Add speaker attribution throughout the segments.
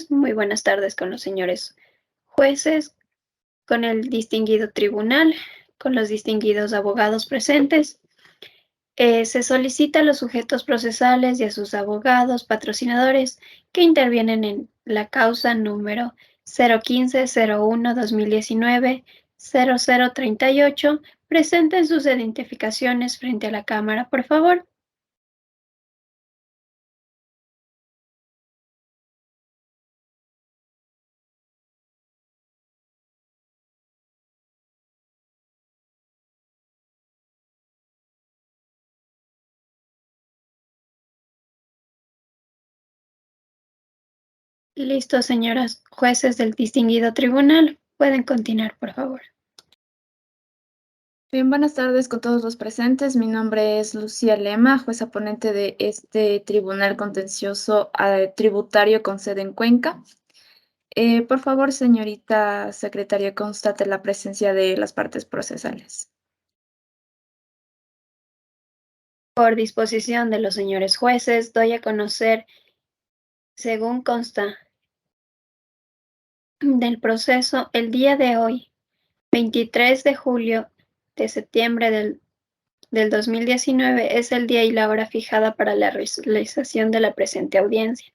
Speaker 1: Muy buenas tardes con los señores jueces, con el distinguido tribunal, con los distinguidos abogados presentes. Se solicita a los sujetos procesales y a sus abogados patrocinadores que intervienen en la causa número 015-01-2019-0038 presenten sus identificaciones frente a la cámara, por favor. Listo, señoras jueces del distinguido tribunal. Pueden continuar, por favor.
Speaker 2: Bien, buenas tardes con todos los presentes. Mi nombre es Lucía Lema, jueza ponente de este Tribunal Contencioso Tributario con sede en Cuenca. Por favor, señorita secretaria, constate la presencia de las partes procesales.
Speaker 1: Por disposición de los señores jueces, doy a conocer, según consta del proceso, el día de hoy, 23 de julio de septiembre del 2019, es el día y la hora fijada para la realización de la presente audiencia.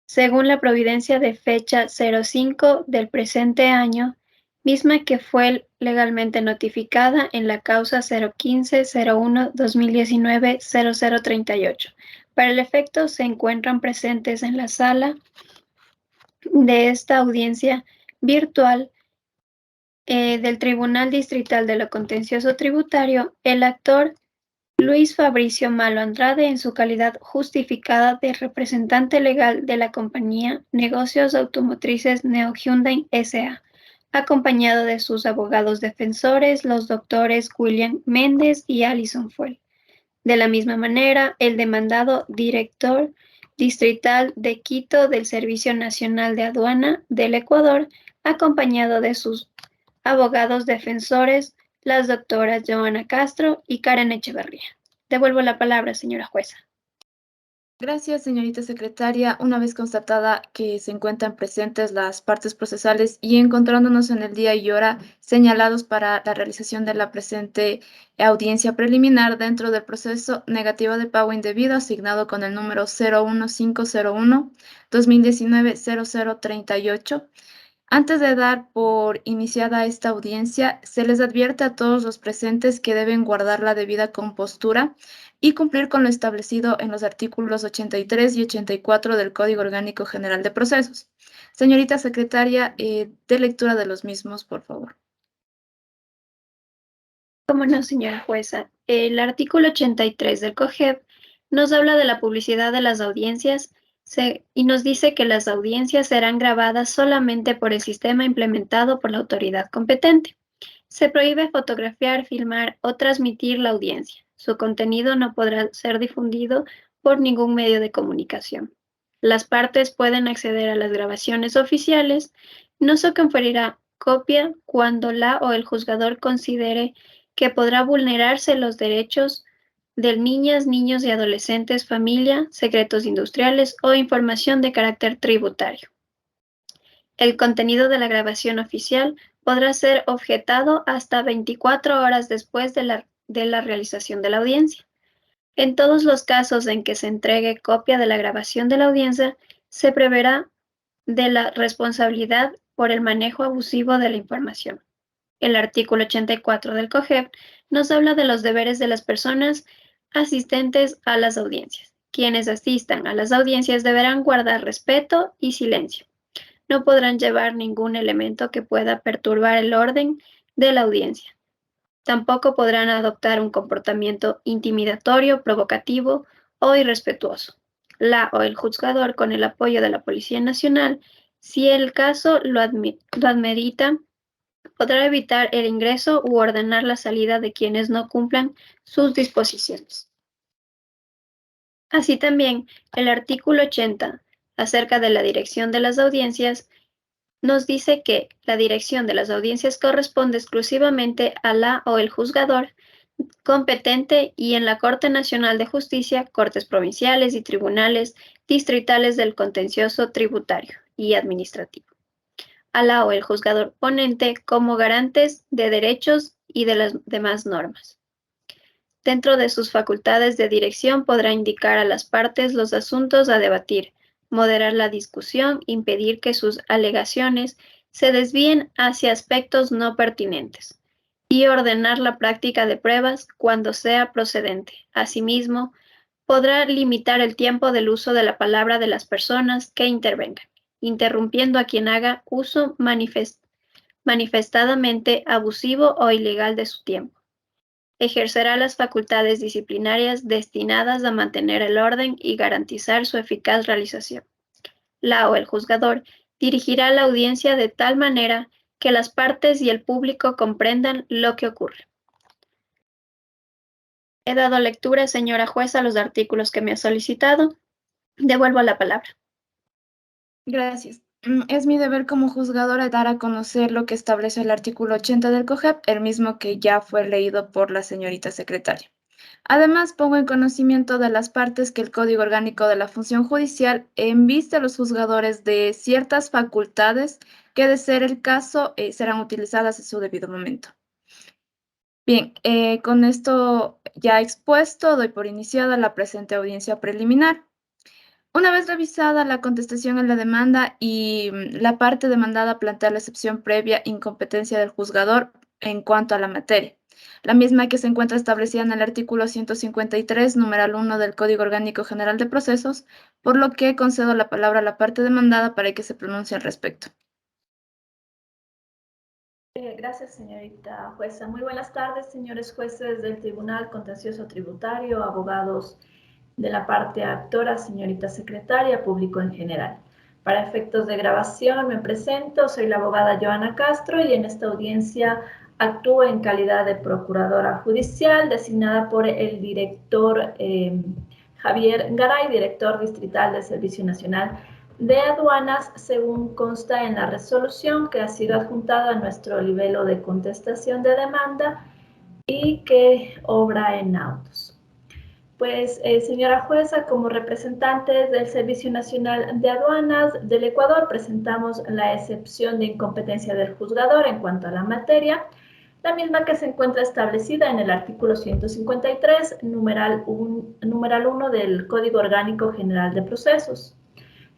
Speaker 1: Según la providencia de fecha 05 del presente año, misma que fue legalmente notificada en la causa 015-01-2019-0038. Para el efecto, se encuentran presentes en la sala de esta audiencia virtual del Tribunal Distrital de lo Contencioso Tributario, el actor Luis Fabricio Malo Andrade, en su calidad justificada de representante legal de la compañía Negocios Automotrices Neo Hyundai S.A., acompañado de sus abogados defensores, los doctores William Méndez y Alison Fuel. De la misma manera, el demandado director distrital de Quito del Servicio Nacional de Aduana del Ecuador, acompañado de sus abogados defensores, las doctoras Joana Castro y Karen Echeverría. Devuelvo la palabra, señora jueza.
Speaker 2: Gracias, señorita secretaria. Una vez constatada que se encuentran presentes las partes procesales y encontrándonos en el día y hora señalados para la realización de la presente audiencia preliminar dentro del proceso negativo de pago indebido asignado con el número 01501-2019-0038, antes de dar por iniciada esta audiencia, se les advierte a todos los presentes que deben guardar la debida compostura y cumplir con lo establecido en los artículos 83 y 84 del Código Orgánico General de Procesos. Señorita secretaria, de lectura de los mismos, por favor.
Speaker 1: Cómo no, señora jueza. El artículo 83 del COGEB nos habla de la publicidad de las audiencias y nos dice que las audiencias serán grabadas solamente por el sistema implementado por la autoridad competente. Se prohíbe fotografiar, filmar o transmitir la audiencia. Su contenido no podrá ser difundido por ningún medio de comunicación. Las partes pueden acceder a las grabaciones oficiales. No se conferirá copia cuando la o el juzgador considere que podrá vulnerarse los derechos de niñas, niños y adolescentes, familia, secretos industriales o información de carácter tributario. El contenido de la grabación oficial podrá ser objetado hasta 24 horas después de la realización de la audiencia. En todos los casos en que se entregue copia de la grabación de la audiencia, se preverá de la responsabilidad por el manejo abusivo de la información. El artículo 84 del COGEB nos habla de los deberes de las personas asistentes a las audiencias. Quienes asistan a las audiencias deberán guardar respeto y silencio. No podrán llevar ningún elemento que pueda perturbar el orden de la audiencia. Tampoco podrán adoptar un comportamiento intimidatorio, provocativo o irrespetuoso. La o el juzgador, con el apoyo de la Policía Nacional, si el caso lo amerita, podrá evitar el ingreso u ordenar la salida de quienes no cumplan sus disposiciones. Así también, el artículo 80, acerca de la dirección de las audiencias, nos dice que la dirección de las audiencias corresponde exclusivamente a la o el juzgador, competente y en la Corte Nacional de Justicia, cortes provinciales y tribunales distritales del contencioso tributario y administrativo. A la o el juzgador ponente como garantes de derechos y de las demás normas. Dentro de sus facultades de dirección podrá indicar a las partes los asuntos a debatir, moderar la discusión, impedir que sus alegaciones se desvíen hacia aspectos no pertinentes y ordenar la práctica de pruebas cuando sea procedente. Asimismo, podrá limitar el tiempo del uso de la palabra de las personas que intervengan, interrumpiendo a quien haga uso manifestadamente abusivo o ilegal de su tiempo. Ejercerá las facultades disciplinarias destinadas a mantener el orden y garantizar su eficaz realización. La o el juzgador dirigirá la audiencia de tal manera que las partes y el público comprendan lo que ocurre. He dado lectura, señora jueza, a los artículos que me ha solicitado. Devuelvo la palabra.
Speaker 2: Gracias. Es mi deber como juzgadora dar a conocer lo que establece el artículo 80 del COGEP, el mismo que ya fue leído por la señorita secretaria. Además, pongo en conocimiento de las partes que el Código Orgánico de la Función Judicial enviste a los juzgadores de ciertas facultades que, de ser el caso, serán utilizadas en su debido momento. Bien, con esto ya expuesto, doy por iniciada la presente audiencia preliminar. Una vez revisada la contestación en la demanda y la parte demandada plantea la excepción previa incompetencia del juzgador en cuanto a la materia, la misma que se encuentra establecida en el artículo 153, numeral 1 del Código Orgánico General de Procesos, por lo que concedo la palabra a la parte demandada para que se pronuncie al respecto.
Speaker 3: Gracias, señorita jueza. Muy buenas tardes, señores jueces del Tribunal Contencioso Tributario, abogados de la parte actora, señorita secretaria, público en general. Para efectos de grabación me presento, soy la abogada Joana Castro y en esta audiencia actúo en calidad de procuradora judicial designada por el director Javier Garay, director distrital del Servicio Nacional de Aduanas, según consta en la resolución que ha sido adjuntada a nuestro libelo de contestación de demanda y que obra en autos. Pues, señora jueza, como representantes del Servicio Nacional de Aduanas del Ecuador, presentamos la excepción de incompetencia del juzgador en cuanto a la materia, la misma que se encuentra establecida en el artículo 153, numeral 1 del Código Orgánico General de Procesos.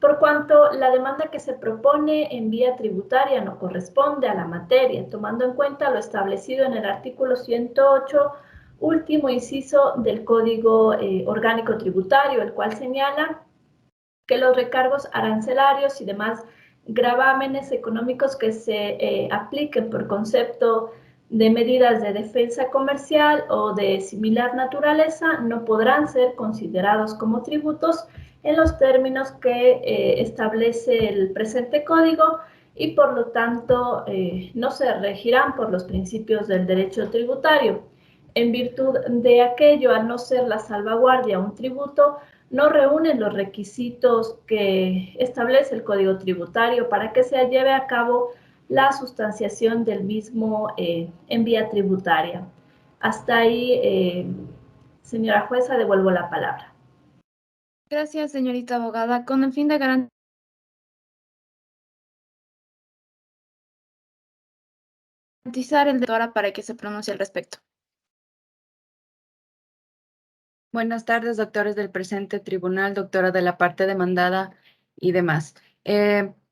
Speaker 3: Por cuanto la demanda que se propone en vía tributaria no corresponde a la materia, tomando en cuenta lo establecido en el artículo 108, último inciso del Código Orgánico Tributario, el cual señala que los recargos arancelarios y demás gravámenes económicos que se apliquen por concepto de medidas de defensa comercial o de similar naturaleza no podrán ser considerados como tributos en los términos que establece el presente código y por lo tanto no se regirán por los principios del derecho tributario. En virtud de aquello, al no ser la salvaguardia un tributo, no reúnen los requisitos que establece el Código Tributario para que se lleve a cabo la sustanciación del mismo en vía tributaria. Hasta ahí, señora jueza, devuelvo la palabra.
Speaker 2: Gracias, señorita abogada. Con el fin de garantizar el derecho para que se pronuncie al respecto.
Speaker 4: Buenas tardes, doctores del presente tribunal, doctora de la parte demandada y demás.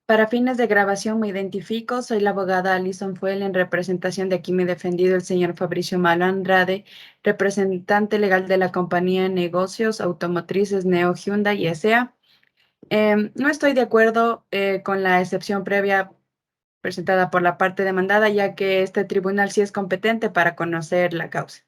Speaker 4: Para fines de grabación me identifico, soy la abogada Alison Fuel en representación de aquí me defendido el señor Fabricio Malo Andrade, representante legal de la compañía Negocios Automotrices Neo Hyundai S.A. No estoy de acuerdo con la excepción previa presentada por la parte demandada, ya que este tribunal sí es competente para conocer la causa.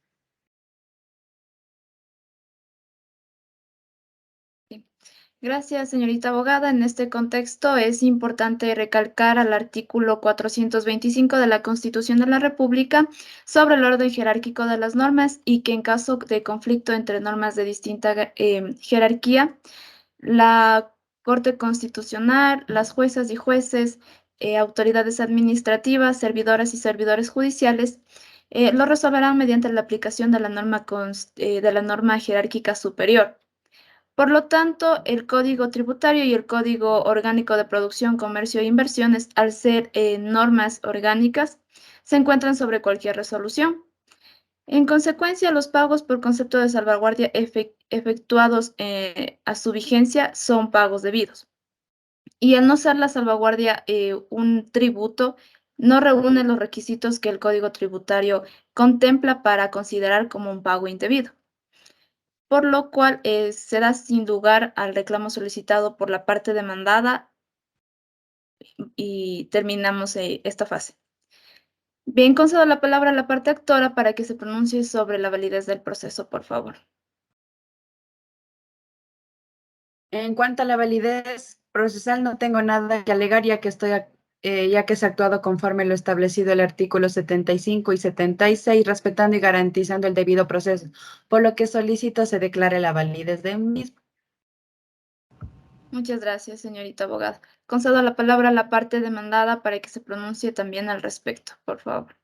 Speaker 2: Gracias, señorita abogada. En este contexto es importante recalcar al artículo 425 de la Constitución de la República sobre el orden jerárquico de las normas y que en caso de conflicto entre normas de distinta jerarquía, la Corte Constitucional, las juezas y jueces, autoridades administrativas, servidoras y servidores judiciales lo resolverán mediante la aplicación de la norma jerárquica superior. Por lo tanto, el Código Tributario y el Código Orgánico de Producción, Comercio e Inversiones, al ser normas orgánicas, se encuentran sobre cualquier resolución. En consecuencia, los pagos por concepto de salvaguardia efectuados a su vigencia son pagos debidos. Y al no ser la salvaguardia un tributo, no reúne los requisitos que el Código Tributario contempla para considerar como un pago indebido, por lo cual se da sin lugar al reclamo solicitado por la parte demandada y terminamos esta fase. Bien, concedo la palabra a la parte actora para que se pronuncie sobre la validez del proceso, por favor.
Speaker 4: En cuanto a la validez procesal, no tengo nada que alegar ya que ya que se ha actuado conforme lo establecido el artículo 75 y 76, respetando y garantizando el debido proceso, por lo que solicito se declare la validez del mismo.
Speaker 2: Muchas gracias, señorita abogada. Concedo la palabra a la parte demandada para que se pronuncie también al respecto, por favor.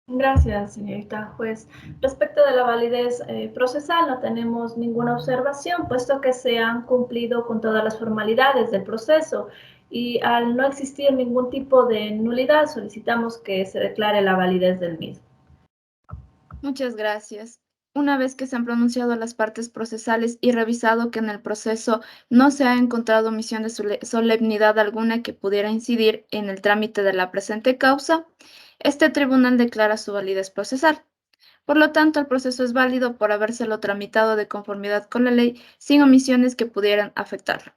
Speaker 3: Gracias, señorita juez. Respecto de la validez procesal, no tenemos ninguna observación, puesto que se han cumplido con todas las formalidades del proceso y al no existir ningún tipo de nulidad, solicitamos que se declare la validez del mismo.
Speaker 2: Muchas gracias. Una vez que se han pronunciado las partes procesales y revisado que en el proceso no se ha encontrado omisión de solemnidad alguna que pudiera incidir en el trámite de la presente causa, este tribunal declara su validez procesal. Por lo tanto, el proceso es válido por habérselo tramitado de conformidad con la ley sin omisiones que pudieran afectarlo.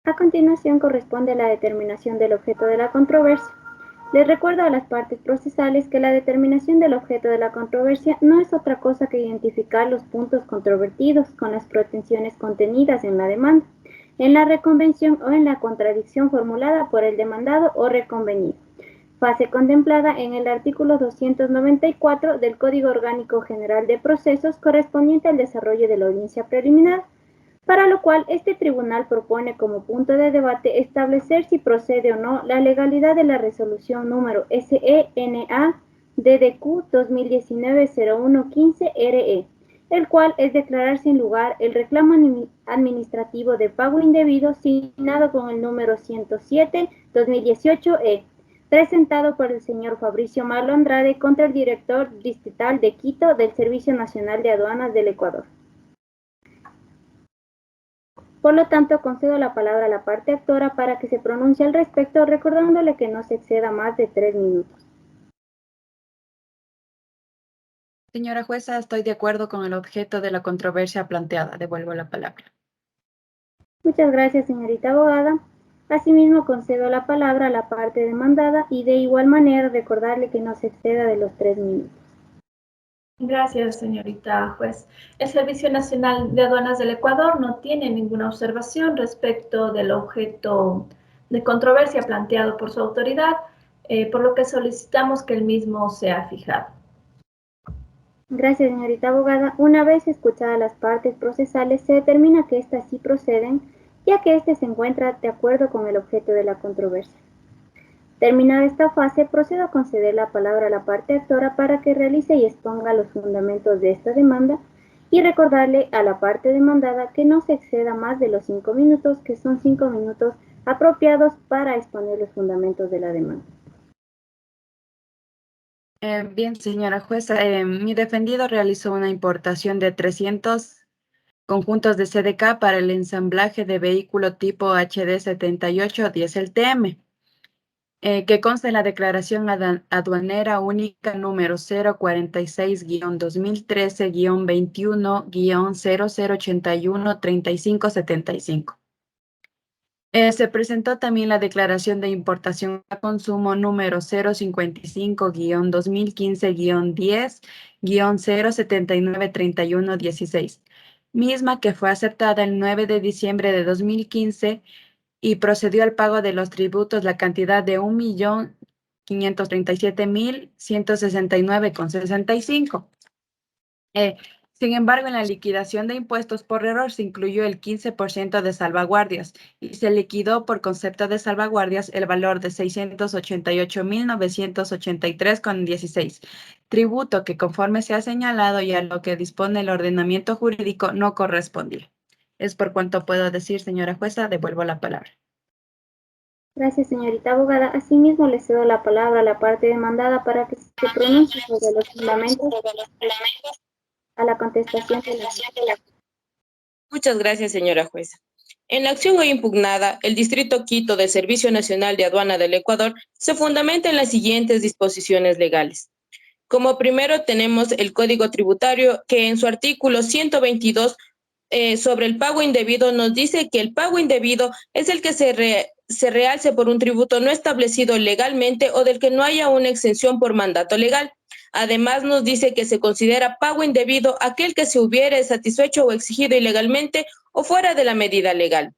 Speaker 5: A continuación corresponde la determinación del objeto de la controversia. Les recuerdo a las partes procesales que la determinación del objeto de la controversia no es otra cosa que identificar los puntos controvertidos con las pretensiones contenidas en la demanda, en la reconvención o en la contradicción formulada por el demandado o reconvenido. Fase contemplada en el artículo 294 del Código Orgánico General de Procesos correspondiente al desarrollo de la audiencia preliminar, para lo cual este tribunal propone como punto de debate establecer si procede o no la legalidad de la resolución número SENA-DDQ 2019-0115-RE, el cual es declarar sin lugar el reclamo administrativo de pago indebido signado con el número 107-2018-E, presentado por el señor Fabricio Marlo Andrade contra el director distrital de Quito del Servicio Nacional de Aduanas del Ecuador. Por lo tanto, concedo la palabra a la parte actora para que se pronuncie al respecto, recordándole que no se exceda más de 3 minutos.
Speaker 4: Señora jueza, estoy de acuerdo con el objeto de la controversia planteada. Devuelvo la palabra.
Speaker 5: Muchas gracias, señorita abogada. Asimismo, concedo la palabra a la parte demandada y de igual manera recordarle que no se exceda de los 3 minutos.
Speaker 3: Gracias, señorita juez. El Servicio Nacional de Aduanas del Ecuador no tiene ninguna observación respecto del objeto de controversia planteado por su autoridad, por lo que solicitamos que el mismo sea fijado.
Speaker 5: Gracias, señorita abogada. Una vez escuchadas las partes procesales, se determina que éstas sí proceden, ya que éste se encuentra de acuerdo con el objeto de la controversia. Terminada esta fase, procedo a conceder la palabra a la parte actora para que realice y exponga los fundamentos de esta demanda y recordarle a la parte demandada que no se exceda más de los 5 minutos, que son 5 minutos apropiados para exponer los fundamentos de la demanda.
Speaker 4: Bien, señora jueza, mi defendido realizó una importación de 300 conjuntos de CDK para el ensamblaje de vehículo tipo HD 78 Diesel TM. Que consta en la declaración aduanera única número 046-2021-0081-3575. Se presentó también la declaración de importación a consumo número 055-2015-10-0793116, misma que fue aceptada el 9 de diciembre de 2015 y procedió al pago de los tributos la cantidad de 1.537.169,65. Sin embargo, en la liquidación de impuestos por error se incluyó el 15% de salvaguardias y se liquidó por concepto de salvaguardias el valor de 688.983,16, tributo que conforme se ha señalado y a lo que dispone el ordenamiento jurídico no correspondía. Es por cuanto puedo decir, señora jueza, devuelvo la palabra.
Speaker 5: Gracias, señorita abogada. Asimismo, le cedo la palabra a la parte demandada para que se pronuncie sobre los fundamentos a la contestación de la...
Speaker 6: Muchas gracias, señora jueza. En la acción hoy impugnada, el Distrito Quito del Servicio Nacional de Aduana del Ecuador se fundamenta en las siguientes disposiciones legales. Como primero tenemos el Código Tributario que en su artículo 122 sobre el pago indebido nos dice que el pago indebido es el que se realce por un tributo no establecido legalmente o del que no haya una exención por mandato legal. Además, nos dice que se considera pago indebido aquel que se hubiere satisfecho o exigido ilegalmente o fuera de la medida legal.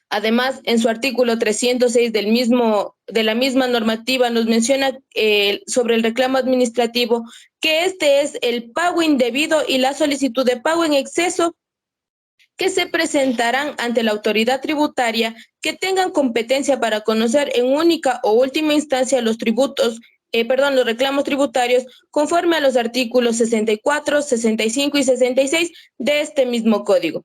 Speaker 6: Además, en su artículo 306 de la misma normativa nos menciona sobre el reclamo administrativo que este es el pago indebido y la solicitud de pago en exceso que se presentarán ante la autoridad tributaria que tengan competencia para conocer en única o última instancia los reclamos tributarios conforme a los artículos 64, 65 y 66 de este mismo código.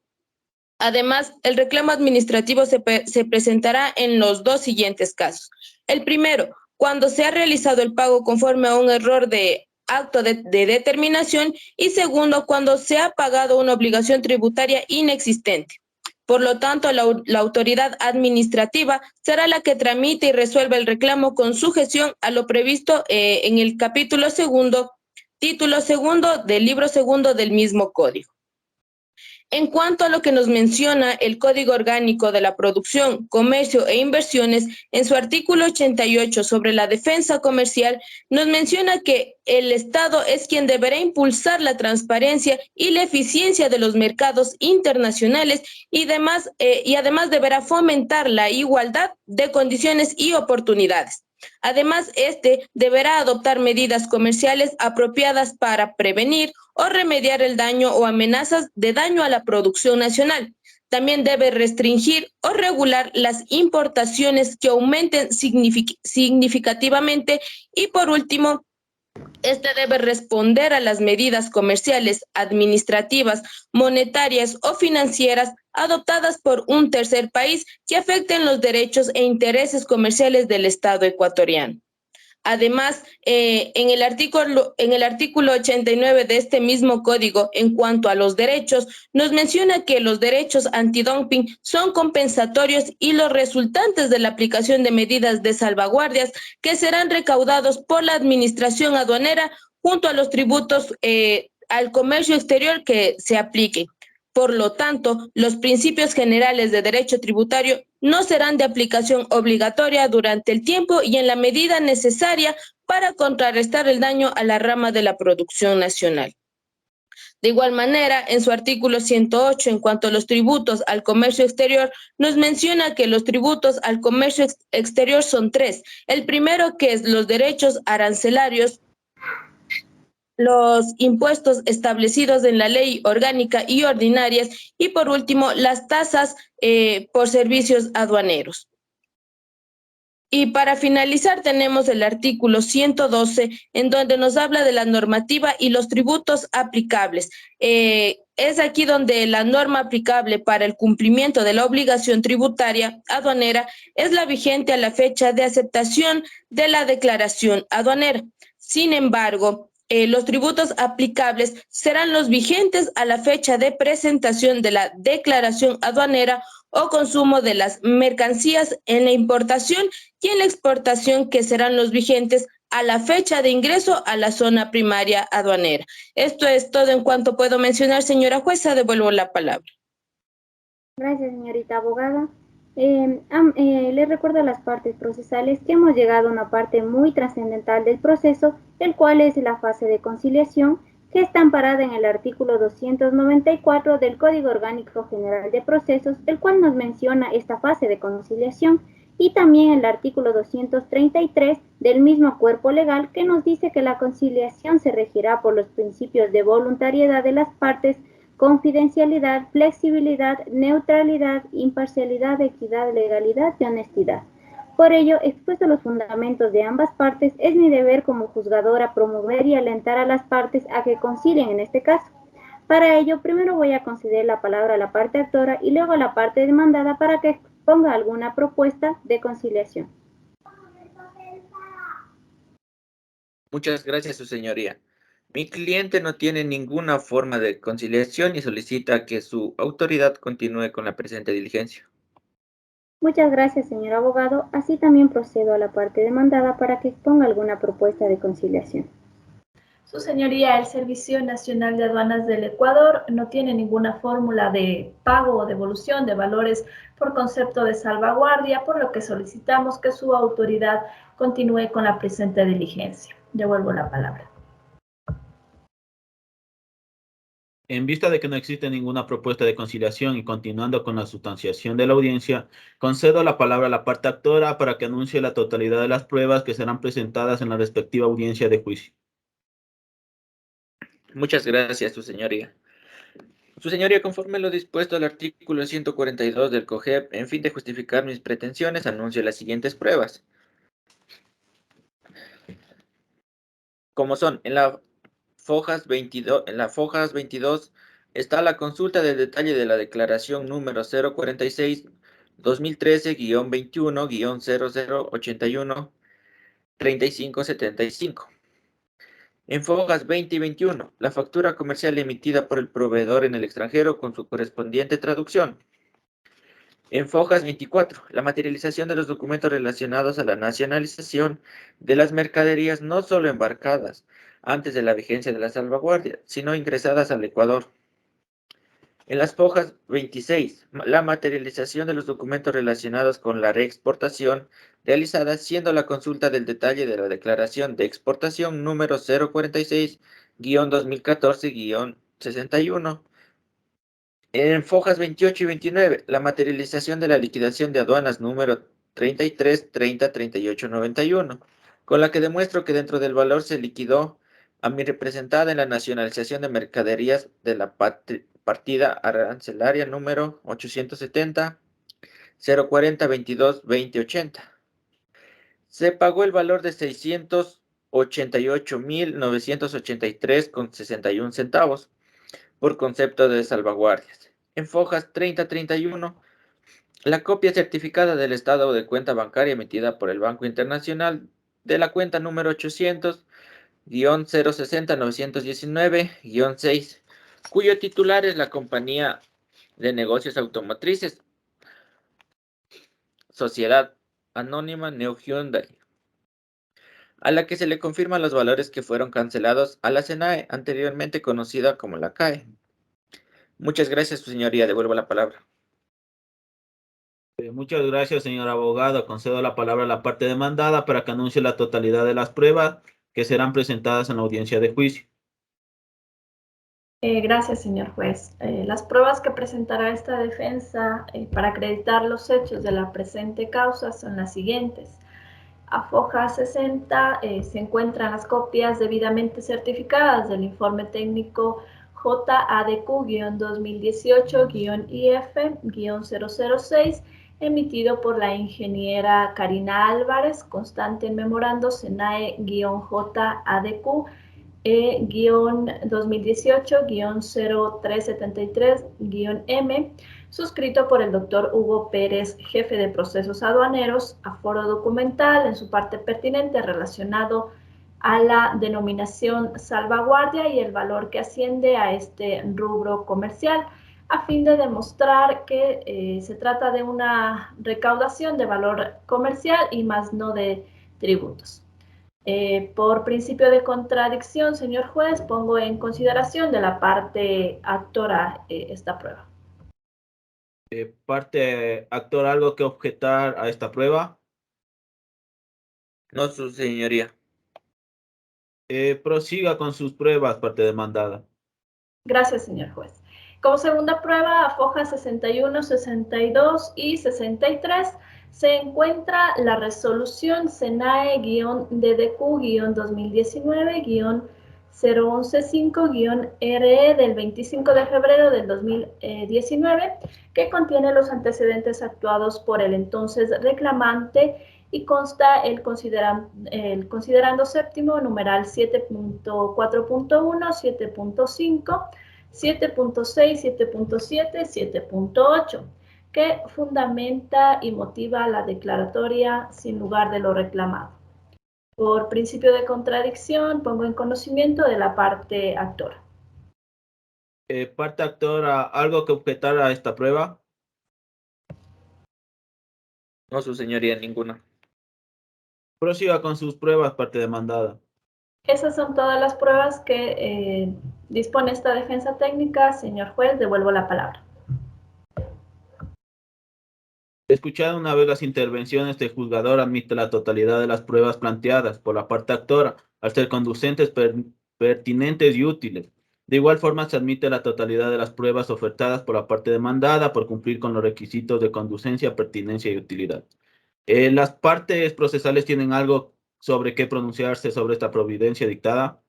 Speaker 6: Además, el reclamo administrativo se presentará en los dos siguientes casos. El primero, cuando se ha realizado el pago conforme a un error de acto de determinación, y segundo, cuando se ha pagado una obligación tributaria inexistente. Por lo tanto, la autoridad administrativa será la que tramite y resuelva el reclamo con sujeción a lo previsto en el capítulo segundo, título segundo del libro segundo del mismo código. En cuanto a lo que nos menciona el Código Orgánico de la Producción, Comercio e Inversiones, en su artículo 88 sobre la defensa comercial, nos menciona que el Estado es quien deberá impulsar la transparencia y la eficiencia de los mercados internacionales y además deberá fomentar la igualdad de condiciones y oportunidades. Además, este deberá adoptar medidas comerciales apropiadas para prevenir o remediar el daño o amenazas de daño a la producción nacional. También debe restringir o regular las importaciones que aumenten significativamente y, por último, este debe responder a las medidas comerciales, administrativas, monetarias o financieras adoptadas por un tercer país que afecten los derechos e intereses comerciales del Estado ecuatoriano. Además, en el artículo 89 de este mismo código, en cuanto a los derechos, nos menciona que los derechos antidumping son compensatorios y los resultantes de la aplicación de medidas de salvaguardias que serán recaudados por la administración aduanera junto a los tributos al comercio exterior que se apliquen. Por lo tanto, los principios generales de derecho tributario no serán de aplicación obligatoria durante el tiempo y en la medida necesaria para contrarrestar el daño a la rama de la producción nacional. De igual manera, en su artículo 108, en cuanto a los tributos al comercio exterior, nos menciona que los tributos al comercio exterior son tres. El primero, que es los derechos arancelarios, los impuestos establecidos en la ley orgánica y ordinarias, y por último, las tasas por servicios aduaneros. Y para finalizar tenemos el artículo 112, en donde nos habla de la normativa y los tributos aplicables. Es aquí donde la norma aplicable para el cumplimiento de la obligación tributaria aduanera es la vigente a la fecha de aceptación de la declaración aduanera. Sin embargo, los tributos aplicables serán los vigentes a la fecha de presentación de la declaración aduanera o consumo de las mercancías en la importación y en la exportación, que serán los vigentes a la fecha de ingreso a la zona primaria aduanera. Esto es todo en cuanto puedo mencionar, señora jueza. Devuelvo la palabra.
Speaker 5: Gracias, señorita abogada. Les recuerdo a las partes procesales que hemos llegado a una parte muy trascendental del proceso, el cual es la fase de conciliación, que está amparada en el artículo 294 del Código Orgánico General de Procesos, el cual nos menciona esta fase de conciliación, y también el artículo 233 del mismo cuerpo legal que nos dice que la conciliación se regirá por los principios de voluntariedad de las partes, confidencialidad, flexibilidad, neutralidad, imparcialidad, equidad, legalidad y honestidad. Por ello, expuesto los fundamentos de ambas partes, es mi deber como juzgadora promover y alentar a las partes a que concilien en este caso. Para ello, primero voy a conceder la palabra a la parte actora y luego a la parte demandada para que exponga alguna propuesta de conciliación.
Speaker 7: Muchas gracias, su señoría. Mi cliente no tiene ninguna forma de conciliación y solicita que su autoridad continúe con la presente diligencia.
Speaker 5: Muchas gracias, señor abogado. Así también procedo a la parte demandada para que exponga alguna propuesta de conciliación.
Speaker 3: Su señoría, el Servicio Nacional de Aduanas del Ecuador no tiene ninguna fórmula de pago o devolución de valores por concepto de salvaguardia, por lo que solicitamos que su autoridad continúe con la presente diligencia. Devuelvo la palabra.
Speaker 8: En vista de que no existe ninguna propuesta de conciliación y continuando con la sustanciación de la audiencia, concedo la palabra a la parte actora para que anuncie la totalidad de las pruebas que serán presentadas en la respectiva audiencia de juicio.
Speaker 7: Muchas gracias, su señoría. Su señoría, conforme lo dispuesto al artículo 142 del COGEP, en fin de justificar mis pretensiones, anuncio las siguientes pruebas. Como son, en las fojas 22 está la consulta del detalle de la declaración número 046-2013-21-0081-3575. En fojas 20 y 21, la factura comercial emitida por el proveedor en el extranjero con su correspondiente traducción. En fojas 24, la materialización de los documentos relacionados a la nacionalización de las mercaderías no solo embarcadas antes de la vigencia de la salvaguardia, sino ingresadas al Ecuador. En las fojas 26, la materialización de los documentos relacionados con la reexportación realizada, siendo la consulta del detalle de la declaración de exportación número 046-2014-61. En fojas 28 y 29, la materialización de la liquidación de aduanas número 33, 30, 38, 91, con la que demuestro que dentro del valor se liquidó a mi representada en la nacionalización de mercaderías de la partida arancelaria número 870, 040, 22, 20, 80. Se pagó el valor de 688.983,61 centavos por concepto de salvaguardias. En fojas 30-31, la copia certificada del estado de cuenta bancaria emitida por el Banco Internacional de la cuenta número 800-060-919-6, cuyo titular es la Compañía de Negocios Automotrices, Sociedad Anónima Neo Hyundai, a la que se le confirman los valores que fueron cancelados a la SENAE, anteriormente conocida como la CAE. Muchas gracias, su señoría. Devuelvo la palabra.
Speaker 8: Muchas gracias, señor abogado. Concedo la palabra a la parte demandada para que anuncie la totalidad de las pruebas que serán presentadas en la audiencia de juicio.
Speaker 3: Gracias, señor juez. Las pruebas que presentará esta defensa para acreditar los hechos de la presente causa son las siguientes. A foja 60 se encuentran las copias debidamente certificadas del informe técnico JADQ-2018-IF-006, emitido por la ingeniera Karina Álvarez, constante en memorando SENAE-JADQ-2018-0373-M, suscrito por el doctor Hugo Pérez, jefe de procesos aduaneros, aforo documental en su parte pertinente relacionado a la denominación salvaguardia y el valor que asciende a este rubro comercial, a fin de demostrar que se trata de una recaudación de valor comercial y más no de tributos. Por principio de contradicción, señor juez, pongo en consideración de la parte actora esta prueba.
Speaker 8: Parte actor, ¿algo que objetar a esta prueba?
Speaker 7: No, su señoría.
Speaker 8: Prosiga con sus pruebas, parte demandada.
Speaker 3: Gracias, señor juez. Como segunda prueba, a fojas 61, 62 y 63 se encuentra la resolución SENAE-DDQ-2019-0115-RE del 25 de febrero del 2019, que contiene los antecedentes actuados por el entonces reclamante y consta el considerando séptimo, numeral 7.4.1, 7.5, 7.6, 7.7, 7.8, que fundamenta y motiva la declaratoria sin lugar de lo reclamado. Por principio de contradicción, pongo en conocimiento de la parte actora.
Speaker 8: Parte actora, ¿algo que objetar a esta prueba?
Speaker 7: No, su señoría, ninguna.
Speaker 8: Prosiga con sus pruebas, parte demandada.
Speaker 3: Esas son todas las pruebas que dispone esta defensa técnica. Señor juez, devuelvo la palabra.
Speaker 8: Escuchada una vez las intervenciones, el juzgador admite la totalidad de las pruebas planteadas por la parte actora, al ser conducentes, pertinentes y útiles. De igual forma, se admite la totalidad de las pruebas ofertadas por la parte demandada por cumplir con los requisitos de conducencia, pertinencia y utilidad. ¿Las partes procesales tienen algo sobre qué pronunciarse sobre esta providencia dictada?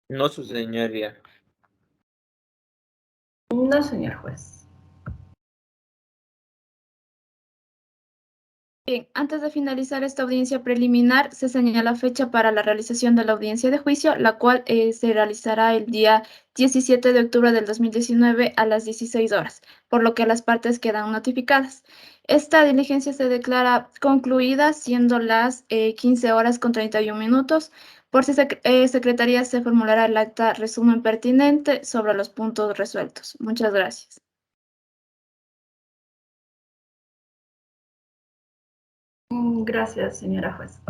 Speaker 7: No, su señoría.
Speaker 3: No, señor juez.
Speaker 2: Bien, antes de finalizar esta audiencia preliminar, se señala fecha para la realización de la audiencia de juicio, la cual se realizará el día 17 de octubre del 2019 a las 16 horas, por lo que las partes quedan notificadas. Esta diligencia se declara concluida siendo las 15 horas con 31 minutos. Por si Secretaría se formulará el acta resumen pertinente sobre los puntos resueltos. Muchas gracias.
Speaker 3: Gracias, señora juez.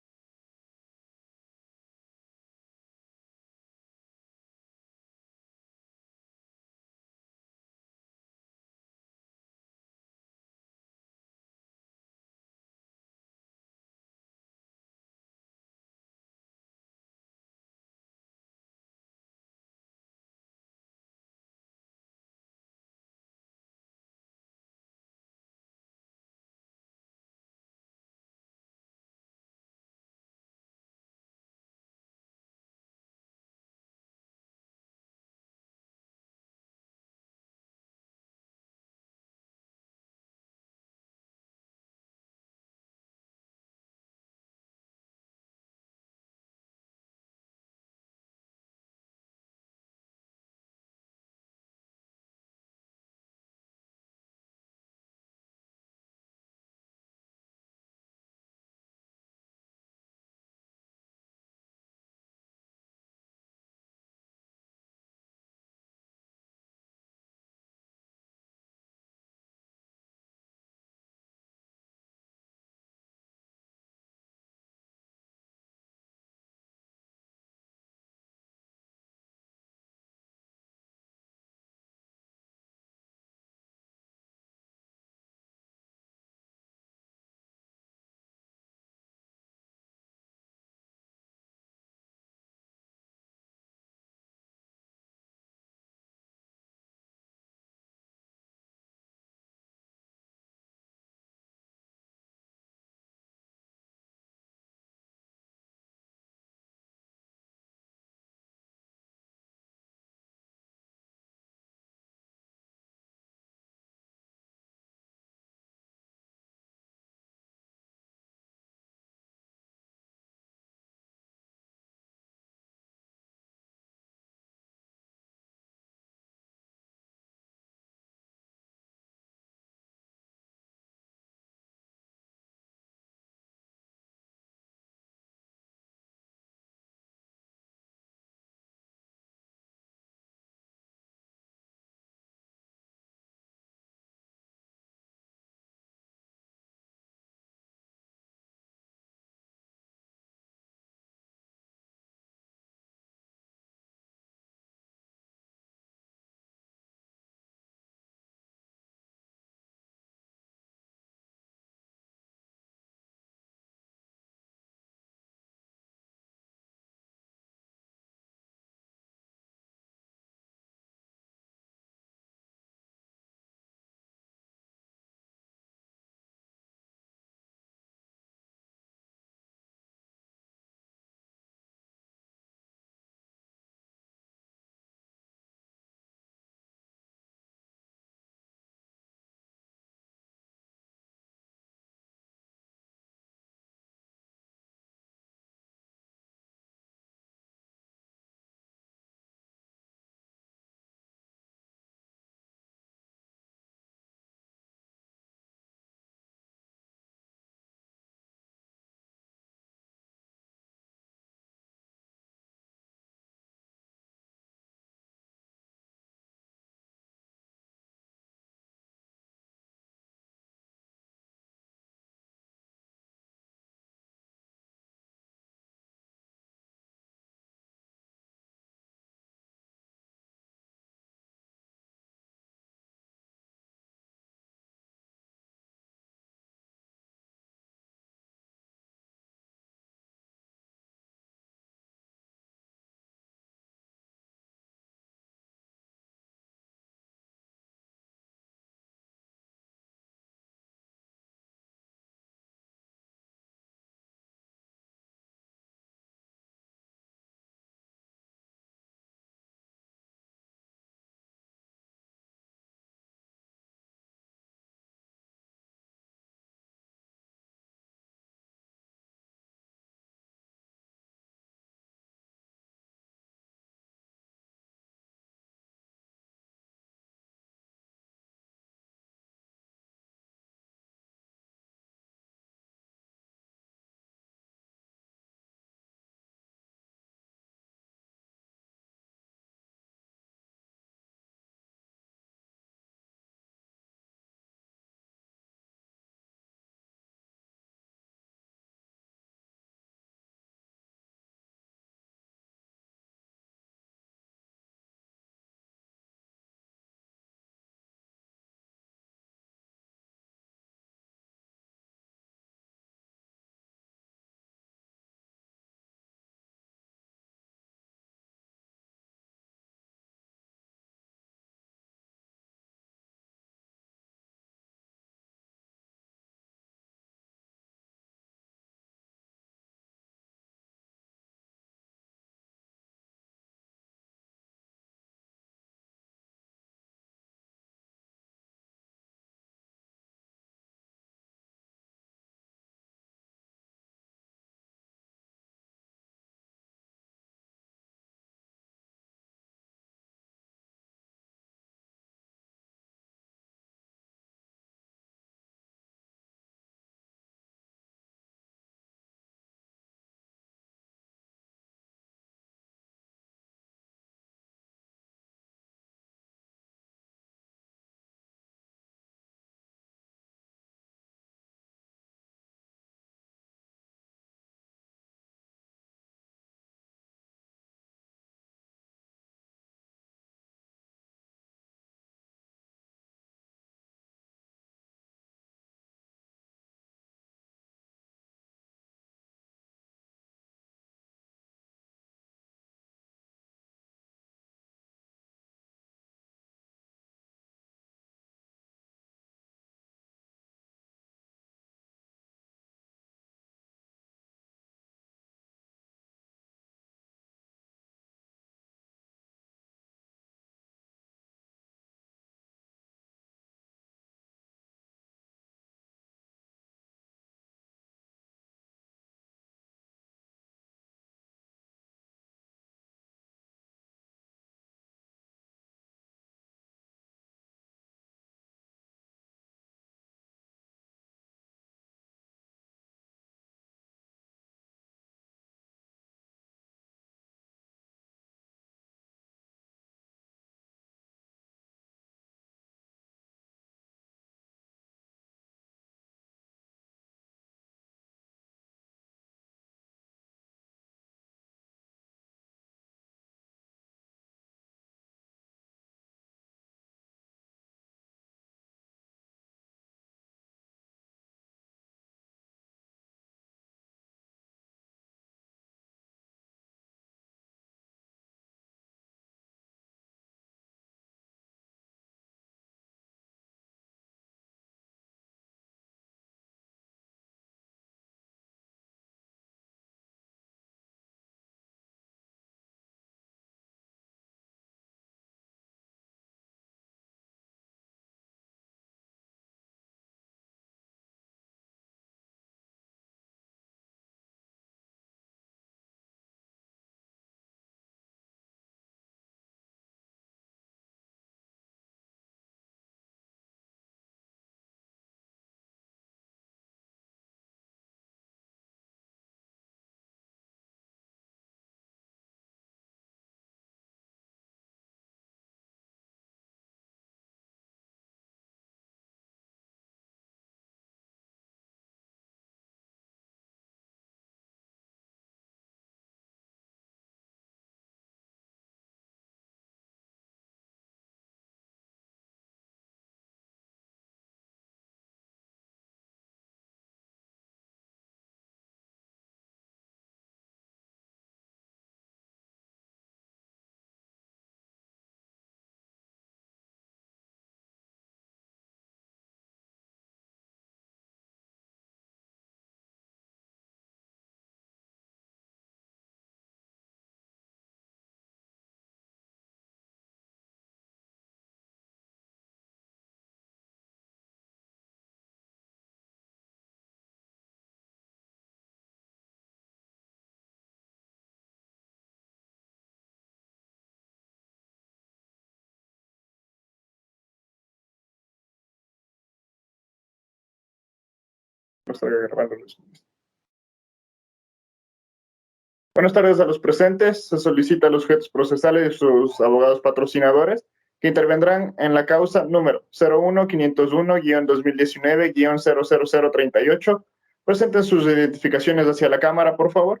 Speaker 9: Buenas tardes a los presentes. Se solicita a los sujetos procesales y sus abogados patrocinadores que intervendrán en la causa número 01501-2019-00038. Presenten sus identificaciones hacia la cámara, por favor.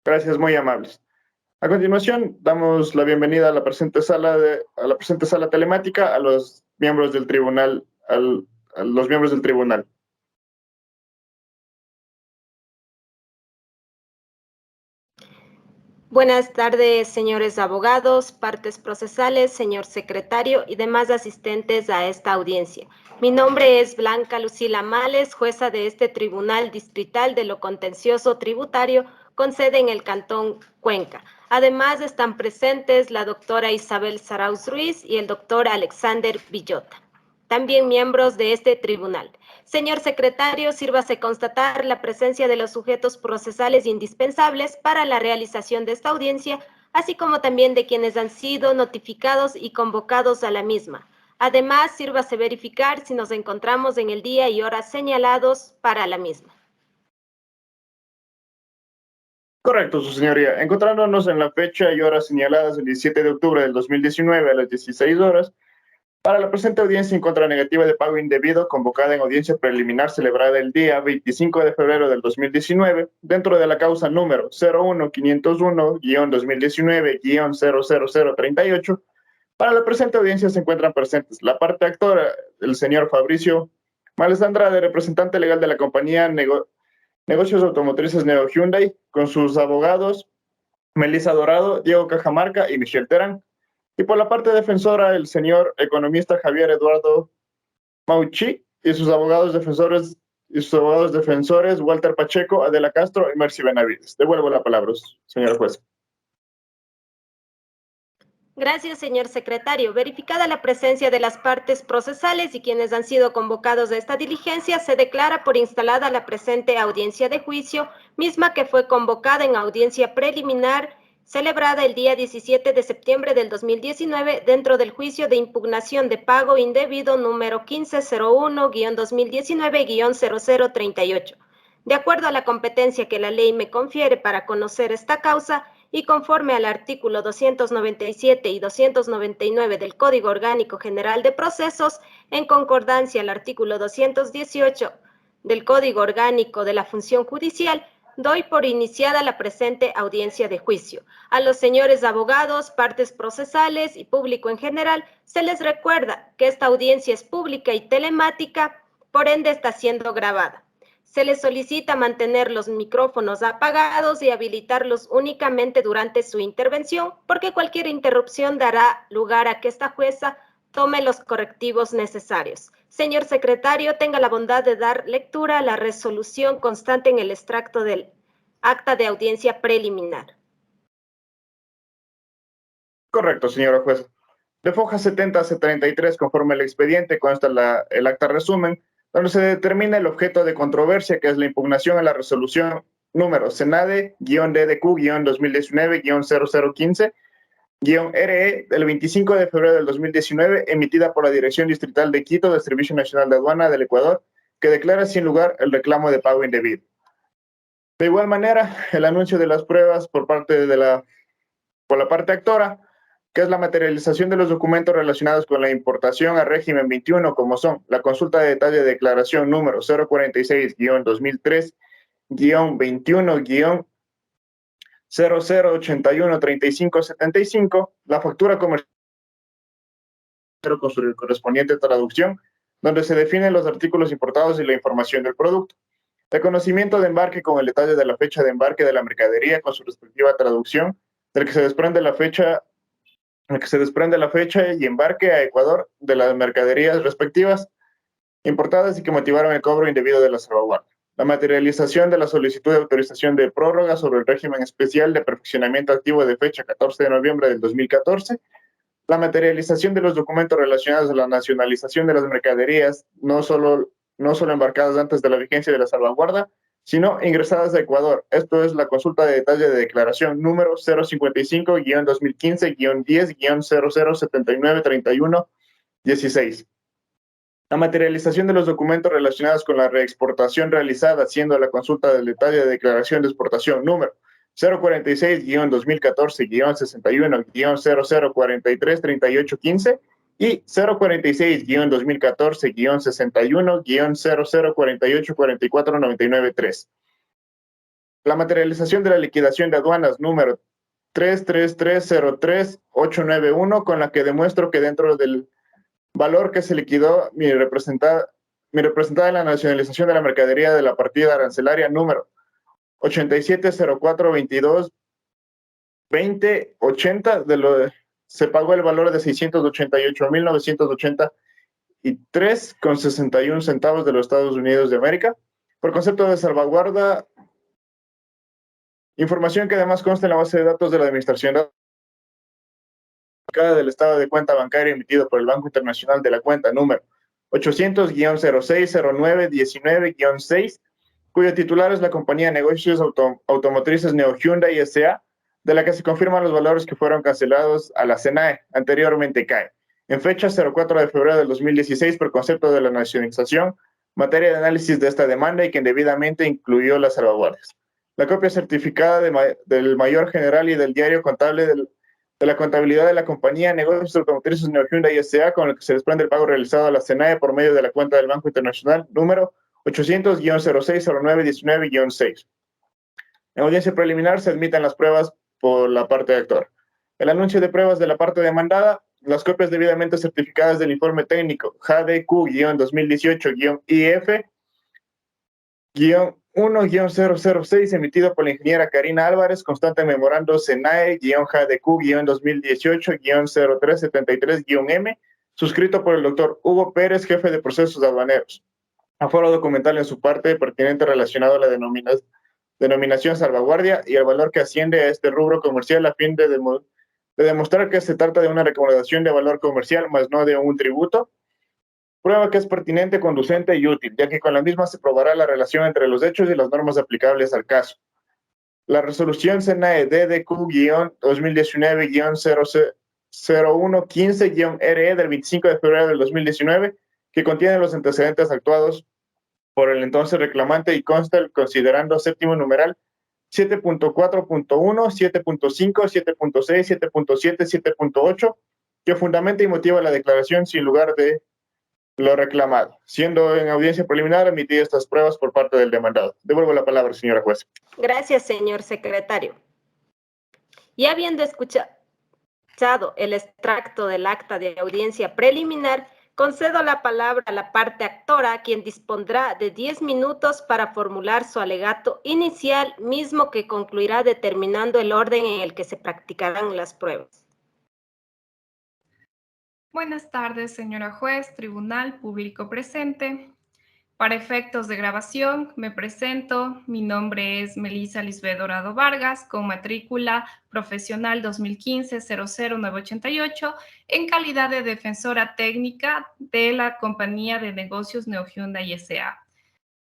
Speaker 9: Gracias, muy amables. A continuación, damos la bienvenida a la presente sala telemática a los miembros del tribunal, a los miembros del tribunal.
Speaker 10: Buenas tardes, señores abogados, partes procesales, señor secretario y demás asistentes a esta audiencia. Mi nombre es Blanca Lucila Males, jueza de este Tribunal Distrital de lo Contencioso Tributario con sede en el Cantón Cuenca. Además, están presentes la doctora Isabel Sarauz Ruiz y el doctor Alexander Villota, también miembros de este tribunal. Señor secretario, sírvase constatar la presencia de los sujetos procesales indispensables para la realización de esta audiencia, así como también de quienes han sido notificados y convocados a la misma. Además, sírvase verificar si nos encontramos en el día y hora señalados para la misma.
Speaker 9: Correcto, su señoría. Encontrándonos en la fecha y hora señaladas el 17 de octubre del 2019 a las 16 horas, para la presente audiencia en contra negativa de pago indebido convocada en audiencia preliminar celebrada el día 25 de febrero del 2019 dentro de la causa número 01501-2019-00038. Para la presente audiencia se encuentran presentes la parte actora, el señor Fabricio Males Andrade, representante legal de la compañía Negocios Automotrices Neo Hyundai, con sus abogados Melissa Dorado, Diego Cajamarca y Michelle Terán. Y por la parte defensora, el señor economista Javier Eduardo Mauchi y sus abogados defensores Walter Pacheco, Adela Castro y Mercy Benavides. Devuelvo la palabra, señora jueza.
Speaker 10: Gracias, señor secretario. Verificada la presencia de las partes procesales y quienes han sido convocados a esta diligencia, se declara por instalada la presente audiencia de juicio, misma que fue convocada en audiencia preliminar celebrada el día 17 de septiembre del 2019 dentro del juicio de impugnación de pago indebido número 1501-2019-0038. De acuerdo a la competencia que la ley me confiere para conocer esta causa, y conforme al artículo 297 y 299 del Código Orgánico General de Procesos, en concordancia al artículo 218 del Código Orgánico de la Función Judicial, doy por iniciada la presente audiencia de juicio. A los señores abogados, partes procesales y público en general, se les recuerda que esta audiencia es pública y telemática, por ende está siendo grabada. Se les solicita mantener los micrófonos apagados y habilitarlos únicamente durante su intervención, porque cualquier interrupción dará lugar a que esta jueza tome los correctivos necesarios. Señor secretario, tenga la bondad de dar lectura a la resolución constante en el extracto del acta de audiencia preliminar.
Speaker 9: Correcto, señora jueza. De foja 70 a 33, conforme el expediente, consta el acta resumen, donde se determina el objeto de controversia, que es la impugnación a la resolución número Senade-DDQ-2019-0015-RE del 25 de febrero del 2019, emitida por la Dirección Distrital de Quito del Servicio Nacional de Aduana del Ecuador, que declara sin lugar el reclamo de pago indebido. De igual manera, el anuncio de las pruebas por la parte actora, que es la materialización de los documentos relacionados con la importación a régimen 21, como son la consulta de detalle de declaración número 046-2003-21-0081-3575, la factura comercial con su correspondiente traducción, donde se definen los artículos importados y la información del producto. Reconocimiento de embarque con el detalle de la fecha de embarque de la mercadería con su respectiva traducción, del que se desprende la fecha y embarque a Ecuador de las mercaderías respectivas importadas y que motivaron el cobro indebido de la salvaguardia. La materialización de la solicitud de autorización de prórroga sobre el régimen especial de perfeccionamiento activo de fecha 14 de noviembre del 2014. La materialización de los documentos relacionados a la nacionalización de las mercaderías, no solo embarcadas antes de la vigencia de la salvaguardia, sino ingresadas a Ecuador. Esto es la consulta de detalle de declaración número 055-2015-10-007931-16. La materialización de los documentos relacionados con la reexportación realizada, siendo la consulta del detalle de declaración de exportación número 046-2014-61-0043-3815 y 046-2014-61-0048-44-99-3. La materialización de la liquidación de aduanas número 33303-891, con la que demuestro que dentro del valor que se liquidó mi representada en la nacionalización de la mercadería de la partida arancelaria número 870422-2080, se pagó el valor de 688.983,61 centavos de los Estados Unidos de América. Por concepto de salvaguarda, información que además consta en la base de datos de la Administración del estado de cuenta bancaria emitido por el Banco Internacional de la cuenta número 800-0609-19-6, cuyo titular es la compañía Negocios Automotrices Neo Hyundai S.A., de la que se confirman los valores que fueron cancelados a la SENAE, anteriormente CAE, en fecha 04 de febrero del 2016 por concepto de la nacionalización, materia de análisis de esta demanda y que indebidamente incluyó las salvaguardas. La copia certificada del Mayor General y del Diario Contable de la contabilidad de la compañía Negocios Automotrices Neo Hyundai S.A., con el que se desprende el pago realizado a la SENAE por medio de la cuenta del Banco Internacional número 800-0609-19-6. En audiencia preliminar se admiten las pruebas por la parte actor. El anuncio de pruebas de la parte demandada, las copias debidamente certificadas del informe técnico JDQ-2018-IF-1-006 emitido por la ingeniera Karina Álvarez, constante memorando SENAE-JDQ-2018-0373-M, suscrito por el doctor Hugo Pérez, jefe de procesos aduaneros. Aforo documental en su parte pertinente relacionado a la denominación salvaguardia y el valor que asciende a este rubro comercial a fin de demostrar que se trata de una recaudación de valor comercial, más no de un tributo. Prueba que es pertinente, conducente y útil, ya que con la misma se probará la relación entre los hechos y las normas aplicables al caso. La resolución SENAE DDQ-2019-0115-RE del 25 de febrero del 2019, que contiene los antecedentes actuados por el entonces reclamante y consta considerando séptimo numeral 7.4.1, 7.5, 7.6, 7.7, 7.8, que fundamenta y motiva la declaración sin lugar de lo reclamado, siendo en audiencia preliminar emitidas estas pruebas por parte del demandado. Devuelvo la palabra, señora jueza.
Speaker 10: Gracias, señor secretario. Y habiendo escuchado el extracto del acta de audiencia preliminar, concedo la palabra a la parte actora, quien dispondrá de 10 minutos para formular su alegato inicial, mismo que concluirá determinando el orden en el que se practicarán las pruebas.
Speaker 11: Buenas tardes, señora juez, tribunal, público presente. Para efectos de grabación, me presento. Mi nombre es Melissa Lisbeth Dorado Vargas, con matrícula profesional 2015-00988, en calidad de defensora técnica de la compañía de negocios Neo Hyundai S.A.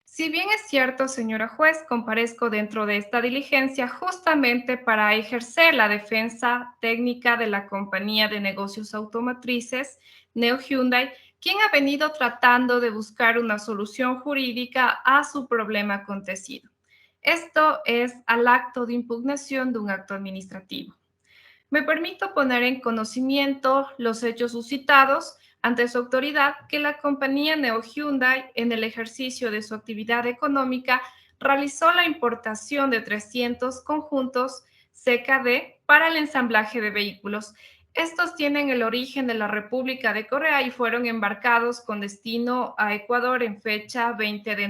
Speaker 11: Si bien es cierto, señora juez, comparezco dentro de esta diligencia justamente para ejercer la defensa técnica de la compañía de negocios automotrices Neo Hyundai, quien ha venido tratando de buscar una solución jurídica a su problema acontecido. Esto es al acto de impugnación de un acto administrativo. Me permito poner en conocimiento los hechos suscitados ante su autoridad que la compañía Neo Hyundai, en el ejercicio de su actividad económica, realizó la importación de 300 conjuntos CKD para el ensamblaje de vehículos. Estos tienen el origen de la República de Corea y fueron embarcados con destino a Ecuador en fecha 20 de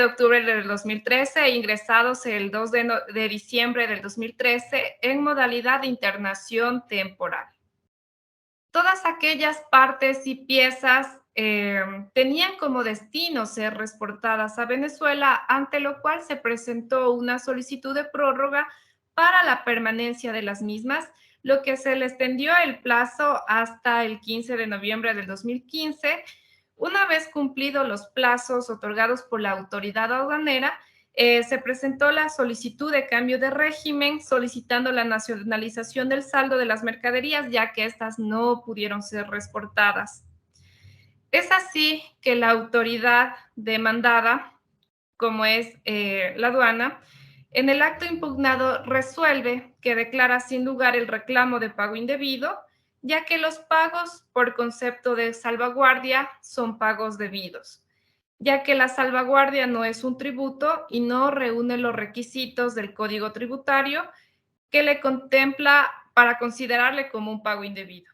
Speaker 11: octubre del 2013 e ingresados el 2 de diciembre del 2013 en modalidad de internación temporal. Todas aquellas partes y piezas tenían como destino ser reexportadas a Venezuela, ante lo cual se presentó una solicitud de prórroga para la permanencia de las mismas, lo que se le extendió el plazo hasta el 15 de noviembre del 2015, Una vez cumplidos los plazos otorgados por la autoridad aduanera, se presentó la solicitud de cambio de régimen solicitando la nacionalización del saldo de las mercaderías, ya que éstas no pudieron ser reexportadas. Es así que la autoridad demandada, como es la aduana, en el acto impugnado resuelve que declara sin lugar el reclamo de pago indebido, ya que los pagos por concepto de salvaguardia son pagos debidos, ya que la salvaguardia no es un tributo y no reúne los requisitos del Código Tributario que le contempla para considerarle como un pago indebido.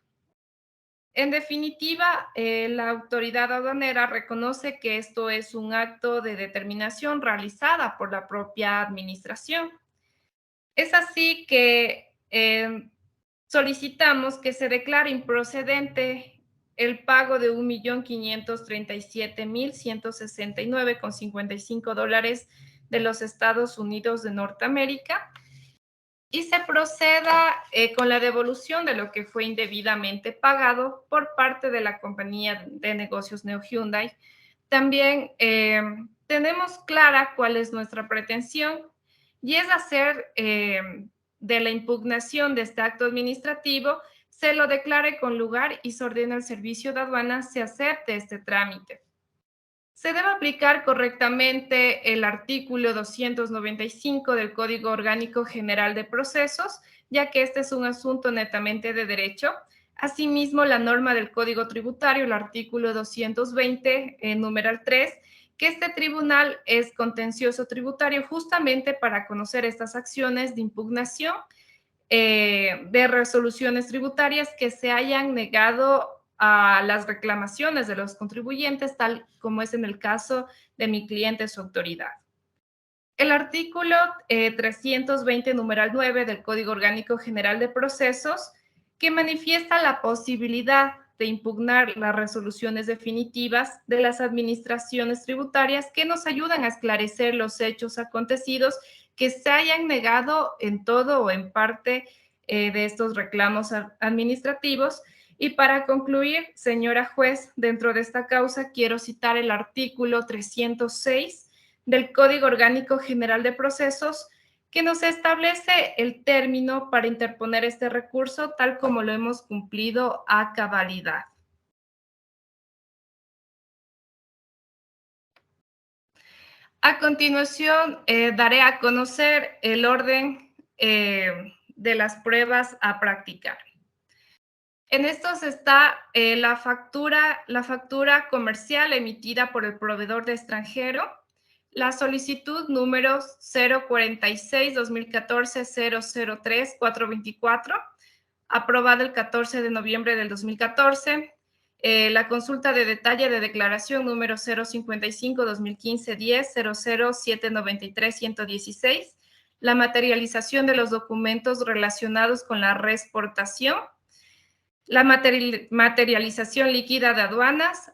Speaker 11: En definitiva, la autoridad aduanera reconoce que esto es un acto de determinación realizada por la propia administración. Es así que solicitamos que se declare improcedente el pago de $1.537.169,55 de los Estados Unidos de Norteamérica y se proceda con la devolución de lo que fue indebidamente pagado por parte de la compañía de negocios Neo Hyundai. También tenemos clara cuál es nuestra pretensión y es hacer de la impugnación de este acto administrativo se lo declare con lugar y se ordene al servicio de aduanas se acepte este trámite. Se debe aplicar correctamente el artículo 295 del Código Orgánico General de Procesos, ya que este es un asunto netamente de derecho. Asimismo, la norma del Código Tributario, el artículo 220, numeral 3, que este tribunal es contencioso tributario justamente para conocer estas acciones de impugnación de resoluciones tributarias que se hayan negado a las reclamaciones de los contribuyentes, tal como es en el caso de mi cliente, su autoridad. El artículo 320, numeral 9 del Código Orgánico General de Procesos, que manifiesta la posibilidad de impugnar las resoluciones definitivas de las administraciones tributarias que nos ayudan a esclarecer los hechos acontecidos que se hayan negado en todo o en parte de estos reclamos administrativos. Y para concluir, señora juez, dentro de esta causa quiero citar el artículo 306 del Código Orgánico General de Procesos, que nos establece el término para interponer este recurso, tal como lo hemos cumplido a cabalidad. A continuación, daré a conocer el orden de las pruebas a practicar. En estos está la factura comercial emitida por el proveedor de extranjero, la solicitud número 046-2014-003-424, aprobada el 14 de noviembre del 2014, la consulta de detalle de declaración número 055-2015-10-00-793-116, la materialización de los documentos relacionados con la reexportación, la materialización líquida de aduanas,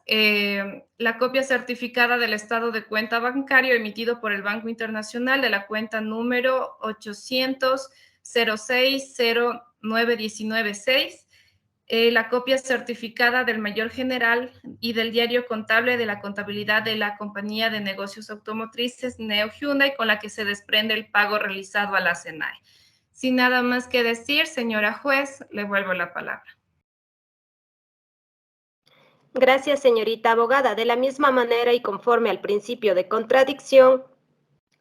Speaker 11: la copia certificada del estado de cuenta bancario emitido por el Banco Internacional de la cuenta número 800-06-09-19-6, la copia certificada del mayor general y del diario contable de la contabilidad de la compañía de negocios automotrices Neo Hyundai con la que se desprende el pago realizado a la SENAE. Sin nada más que decir, señora juez, le vuelvo la palabra.
Speaker 10: Gracias, señorita abogada. De la misma manera y conforme al principio de contradicción,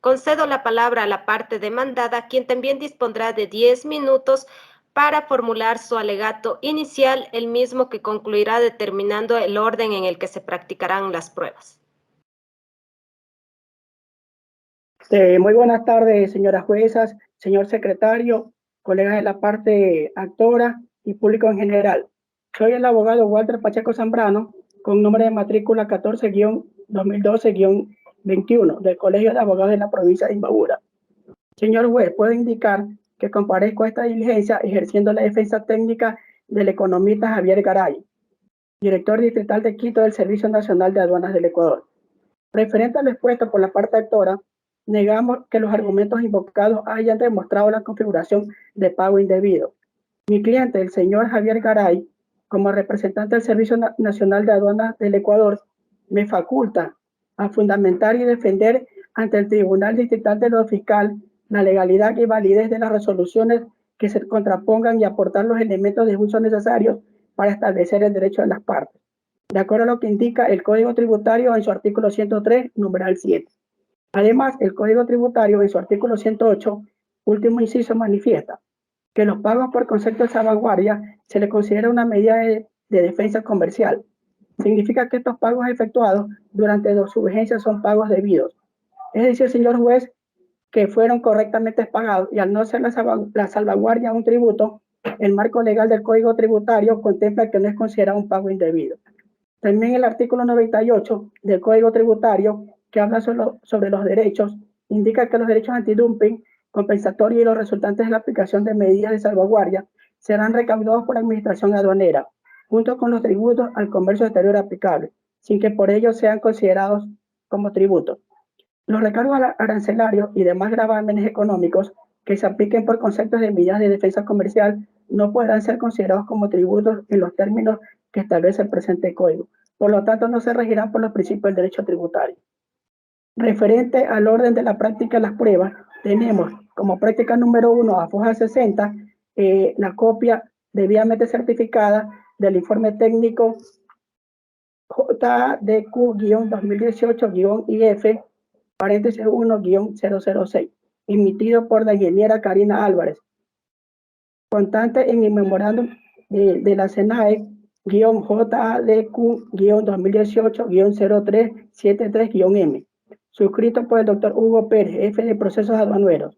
Speaker 10: concedo la palabra a la parte demandada, quien también dispondrá de 10 minutos para formular su alegato inicial, el mismo que concluirá determinando el orden en el que se practicarán las pruebas.
Speaker 12: Muy buenas tardes, señoras juezas, señor secretario, colegas de la parte actora y público en general. Soy el abogado Walter Pacheco Zambrano, con número de matrícula 14-2012-21 del Colegio de Abogados de la provincia de Imbabura. Señor juez, puedo indicar que comparezco a esta diligencia ejerciendo la defensa técnica del economista Javier Garay, director distrital de Quito del Servicio Nacional de Aduanas del Ecuador. Referente a lo expuesto por la parte actora, negamos que los argumentos invocados hayan demostrado la configuración de pago indebido. Mi cliente, el señor Javier Garay, como representante del Servicio Nacional de Aduanas del Ecuador, me faculta a fundamentar y defender ante el Tribunal Distrital de lo Fiscal la legalidad y validez de las resoluciones que se contrapongan y aportar los elementos de uso necesarios para establecer el derecho de las partes, de acuerdo a lo que indica el Código Tributario en su artículo 103, numeral 7. Además, el Código Tributario en su artículo 108, último inciso, manifiesta que los pagos por concepto de salvaguardia se le considera una medida de defensa comercial. Significa que estos pagos efectuados durante su vigencia son pagos debidos. Es decir, señor juez, que fueron correctamente pagados y al no ser la salvaguardia un tributo, el marco legal del Código Tributario contempla que no es considerado un pago indebido. También el artículo 98 del Código Tributario, que habla sobre los derechos, indica que los derechos antidumping, compensatorios y los resultantes de la aplicación de medidas de salvaguardia serán recaudados por la Administración Aduanera, junto con los tributos al comercio exterior aplicables, sin que por ello sean considerados como tributos. Los recargos arancelarios y demás gravámenes económicos que se apliquen por conceptos de medidas de defensa comercial no podrán ser considerados como tributos en los términos que establece el presente código. Por lo tanto, no se regirán por los principios del derecho tributario. Referente al orden de la práctica de las pruebas, tenemos como práctica número 1 a foja 60 la copia debidamente certificada del informe técnico JDQ-2018-IF paréntesis 1-006, emitido por la ingeniera Karina Álvarez, constante en el memorándum de la SENAE-JADQ-2018-0373-M, suscrito por el doctor Hugo Pérez, jefe de procesos aduaneros.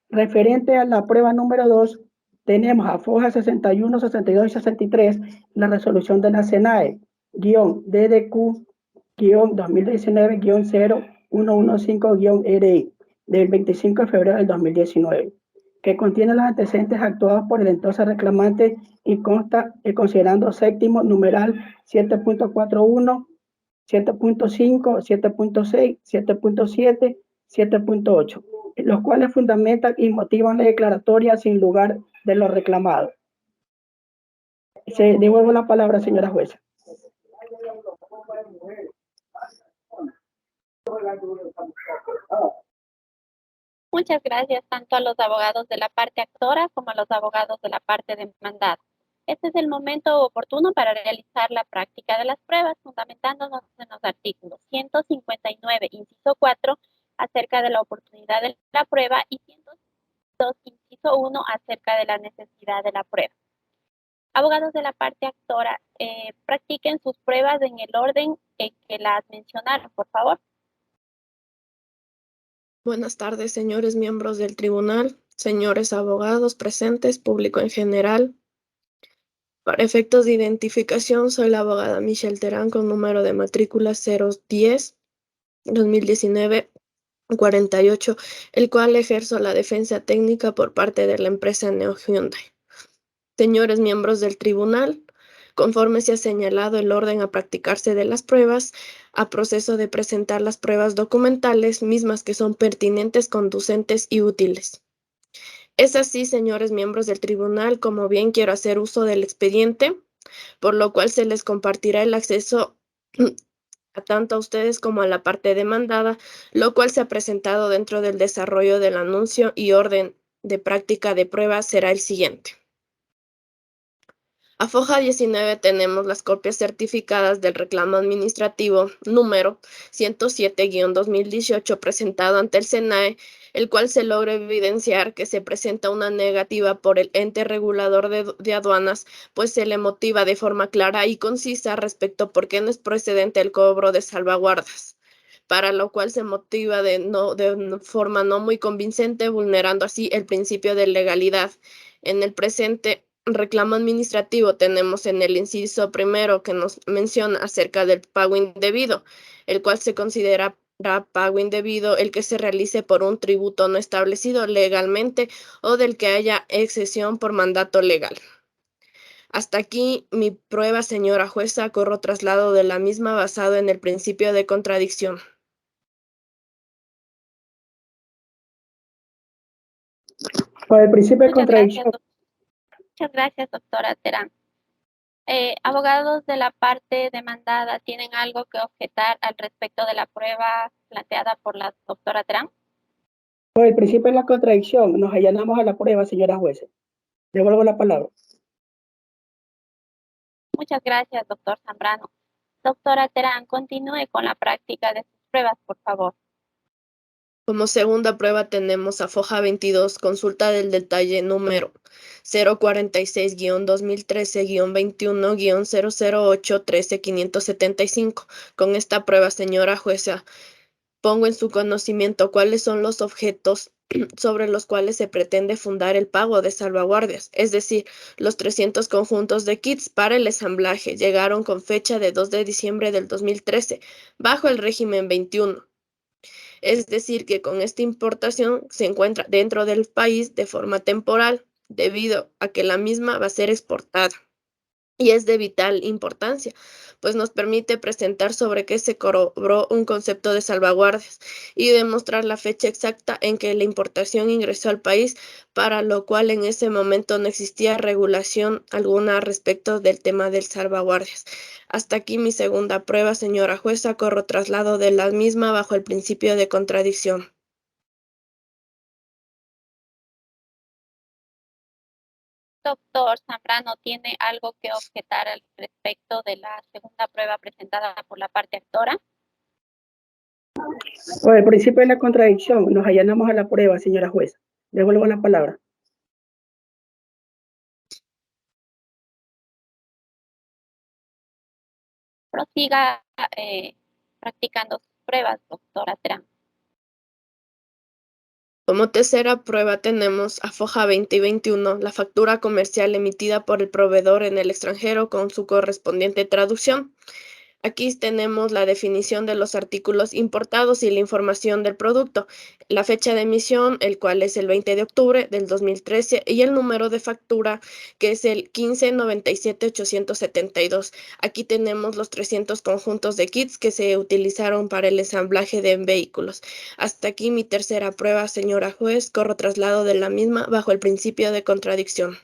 Speaker 12: Referente a la prueba número 2, tenemos a foja 61, 62 y 63 la resolución de la SENAE-DDQ-2019-0115-RI del 25 de febrero del 2019, que contiene los antecedentes actuados por el entonces reclamante y consta considerando séptimo numeral 7.41, 7.5, 7.6, 7.7, 7.8, los cuales fundamentan y motivan la declaratoria sin lugar de lo reclamado. Se devuelvo la palabra, señora jueza.
Speaker 13: Muchas gracias tanto a los abogados de la parte actora como a los abogados de la parte demandada. Este es el momento oportuno para realizar la práctica de las pruebas, fundamentándonos en los artículos 159, inciso 4, acerca de la oportunidad de la prueba y 102, inciso 1, acerca de la necesidad de la prueba. Abogados de la parte actora, practiquen sus pruebas en el orden en que las mencionaron, por favor.
Speaker 14: Buenas tardes, señores miembros del tribunal, señores abogados presentes, público en general. Para efectos de identificación, soy la abogada Michelle Terán con número de matrícula 010-2019-48, el cual ejerzo la defensa técnica por parte de la empresa Neo Hyundai. Señores miembros del tribunal, conforme se ha señalado el orden a practicarse de las pruebas, a proceso de presentar las pruebas documentales, mismas que son pertinentes, conducentes y útiles. Es así, señores miembros del tribunal, como bien quiero hacer uso del expediente, por lo cual se les compartirá el acceso a tanto a ustedes como a la parte demandada, lo cual se ha presentado dentro del desarrollo del anuncio y orden de práctica de prueba será el siguiente. A foja 19 tenemos las copias certificadas del reclamo administrativo número 107-2018 presentado ante el SENAE, el cual se logra evidenciar que se presenta una negativa por el ente regulador de aduanas, pues se le motiva de forma clara y concisa respecto por qué no es procedente el cobro de salvaguardas, para lo cual se motiva de forma no muy convincente, vulnerando así el principio de legalidad. En el presente reclamo administrativo tenemos en el inciso primero que nos menciona acerca del pago indebido, el cual se considera pago indebido el que se realice por un tributo no establecido legalmente o del que haya excepción por mandato legal. Hasta aquí mi prueba, señora jueza, corro traslado de la misma basado en el principio de contradicción.
Speaker 12: Por el principio de contradicción.
Speaker 13: Muchas gracias, doctora Terán. Abogados de la parte demandada, ¿tienen algo que objetar al respecto de la prueba planteada por la doctora Terán?
Speaker 12: Por el principio de la contradicción, nos allanamos a la prueba, señora jueza. Devuelvo la palabra.
Speaker 13: Muchas gracias, doctor Zambrano. Doctora Terán, continúe con la práctica de sus pruebas, por favor.
Speaker 14: Como segunda prueba tenemos a foja 22, consulta del detalle número 046-2013-21-008-13575. Con esta prueba, señora jueza, pongo en su conocimiento cuáles son los objetos sobre los cuales se pretende fundar el pago de salvaguardias, es decir, los 300 conjuntos de kits para el ensamblaje llegaron con fecha de 2 de diciembre del 2013, bajo el régimen 21. Es decir, que con esta importación se encuentra dentro del país de forma temporal, debido a que la misma va a ser exportada. Y es de vital importancia, pues nos permite presentar sobre qué se cobró un concepto de salvaguardias y demostrar la fecha exacta en que la importación ingresó al país, para lo cual en ese momento no existía regulación alguna respecto del tema del salvaguardias. Hasta aquí mi segunda prueba, señora jueza. Corro traslado de la misma bajo el principio de contradicción.
Speaker 13: Doctor Zambrano, ¿tiene algo que objetar al respecto de la segunda prueba presentada por la parte actora?
Speaker 12: Por el principio de la contradicción, nos allanamos a la prueba, señora jueza. Devuelvo la palabra.
Speaker 13: Prosiga practicando sus pruebas, doctora Terán.
Speaker 14: Como tercera prueba tenemos a foja 20 y 21, la factura comercial emitida por el proveedor en el extranjero con su correspondiente traducción. Aquí tenemos la definición de los artículos importados y la información del producto, la fecha de emisión, el cual es el 20 de octubre del 2013, y el número de factura, que es el 1597-872. Aquí tenemos los 300 conjuntos de kits que se utilizaron para el ensamblaje de vehículos. Hasta aquí mi tercera prueba, señora juez. Corro traslado de la misma bajo el principio de contradicción.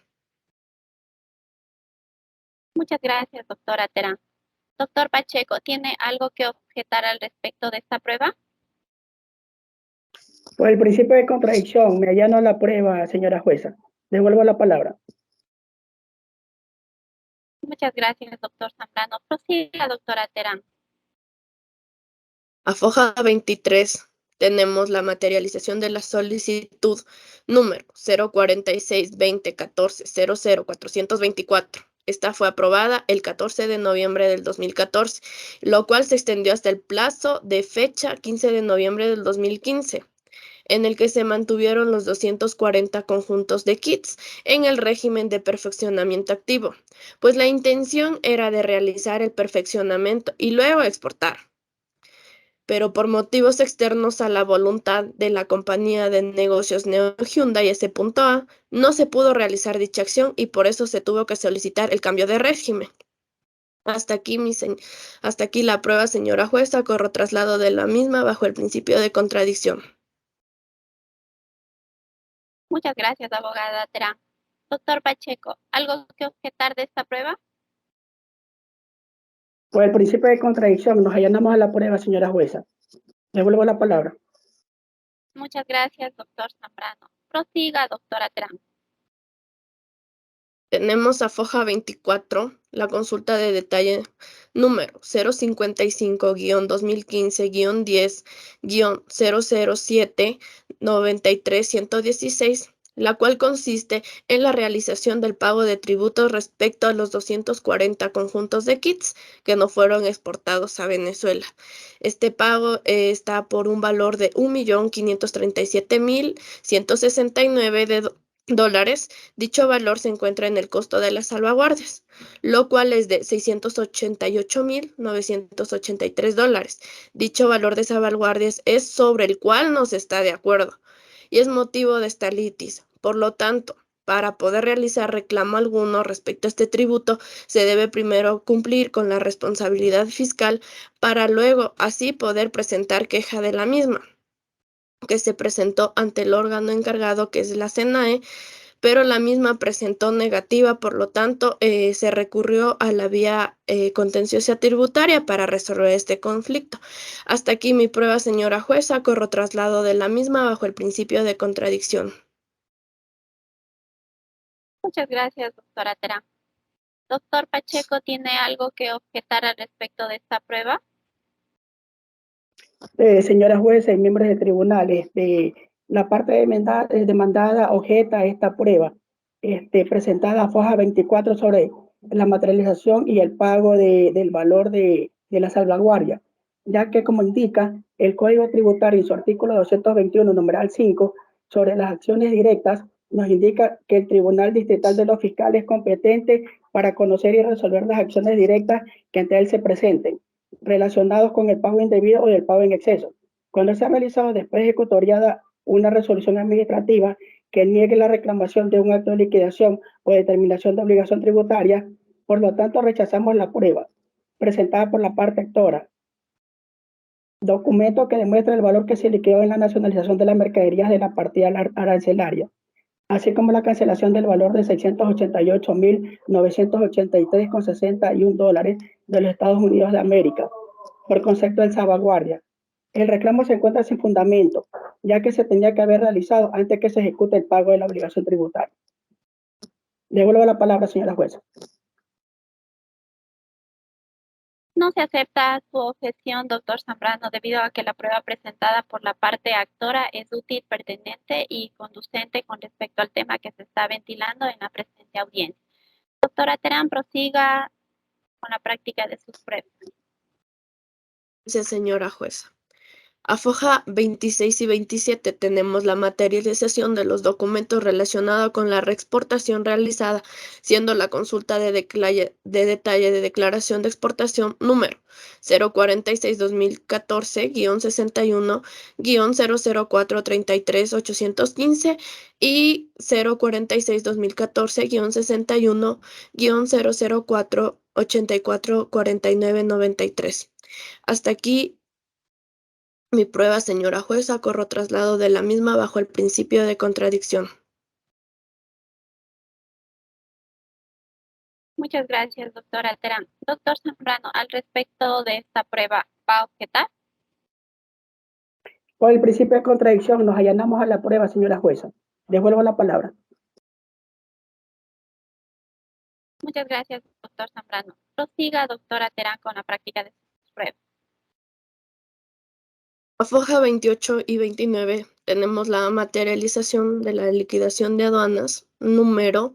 Speaker 13: Muchas gracias, doctora Terán. Doctor Pacheco, ¿tiene algo que objetar al respecto de esta prueba?
Speaker 12: Por el principio de contradicción, me allano a la prueba, señora jueza. Devuelvo la palabra.
Speaker 13: Muchas gracias, doctor Zambrano. Prosiga, doctora Terán.
Speaker 14: A foja 23 tenemos la materialización de la solicitud número 046-2014-00-424. Esta fue aprobada el 14 de noviembre del 2014, lo cual se extendió hasta el plazo de fecha 15 de noviembre del 2015, en el que se mantuvieron los 240 conjuntos de kits en el régimen de perfeccionamiento activo, pues la intención era de realizar el perfeccionamiento y luego exportar. Pero por motivos externos a la voluntad de la compañía de negocios Neo Hyundai S.A., no se pudo realizar dicha acción y por eso se tuvo que solicitar el cambio de régimen. Hasta aquí la prueba, señora jueza. Corro traslado de la misma bajo el principio de contradicción.
Speaker 13: Muchas gracias, abogada Terán. Doctor Pacheco, ¿algo que objetar de esta prueba?
Speaker 12: Por el principio de contradicción, nos allanamos a la prueba, señora jueza. Devuelvo la palabra.
Speaker 13: Muchas gracias, doctor Zambrano. Prosiga, doctora Terán.
Speaker 14: Tenemos a foja 24, la consulta de detalle número 055-2015-10-007-93-116, la cual consiste en la realización del pago de tributos respecto a los 240 conjuntos de kits que no fueron exportados a Venezuela. Este pago está por un valor de $1.537.169 dólares. Dicho valor se encuentra en el costo de las salvaguardias, lo cual es de $688.983. Dicho valor de salvaguardias es sobre el cual no se está de acuerdo y es motivo de esta litis. Por lo tanto, para poder realizar reclamo alguno respecto a este tributo, se debe primero cumplir con la responsabilidad fiscal para luego así poder presentar queja de la misma, que se presentó ante el órgano encargado, que es la SENAE, pero la misma presentó negativa, por lo tanto, se recurrió a la vía contenciosa tributaria para resolver este conflicto. Hasta aquí mi prueba, señora jueza. Corro traslado de la misma bajo el principio de contradicción.
Speaker 13: Muchas gracias, doctora Terán. Doctor Pacheco, ¿tiene algo que objetar al respecto de esta prueba?
Speaker 12: Señora jueza y miembros del tribunal, la parte demandada objeta esta prueba, presentada a foja 24 sobre la materialización y el pago del valor de la salvaguardia, ya que, como indica el Código Tributario en su artículo 221, numeral 5, sobre las acciones directas, nos indica que el Tribunal Distrital de los Fiscales es competente para conocer y resolver las acciones directas que ante él se presenten, relacionados con el pago indebido o el pago en exceso. Cuando se ha realizado después ejecutoriada una resolución administrativa que niegue la reclamación de un acto de liquidación o determinación de obligación tributaria, por lo tanto rechazamos la prueba presentada por la parte actora. Documento que demuestra el valor que se liquidó en la nacionalización de las mercaderías de la partida arancelaria, así como la cancelación del valor de $688.983,61 de los Estados Unidos de América, por concepto de salvaguardia. El reclamo se encuentra sin fundamento, ya que se tenía que haber realizado antes que se ejecute el pago de la obligación tributaria. Devuelvo la palabra, señora jueza.
Speaker 13: No se acepta su objeción, doctor Zambrano, debido a que la prueba presentada por la parte actora es útil, pertinente y conducente con respecto al tema que se está ventilando en la presente audiencia. Doctora Terán, prosiga con la práctica de sus pruebas.
Speaker 14: Gracias, señora jueza. A foja 26 y 27 tenemos la materialización de los documentos relacionados con la reexportación realizada, siendo la consulta de detalle de declaración de exportación número 046-2014-61-00433-815 y 046-2014-61-004-844993. Hasta aquí mi prueba, señora jueza. Corro traslado de la misma bajo el principio de contradicción.
Speaker 13: Muchas gracias, doctora Terán. Doctor Zambrano, al respecto de esta prueba, ¿va a objetar?
Speaker 12: Por el principio de contradicción nos allanamos a la prueba, señora jueza. Devuelvo la palabra.
Speaker 13: Muchas gracias, doctor Zambrano. Prosiga, doctora Terán, con la práctica de sus pruebas.
Speaker 14: A foja 28 y 29 tenemos la materialización de la liquidación de aduanas número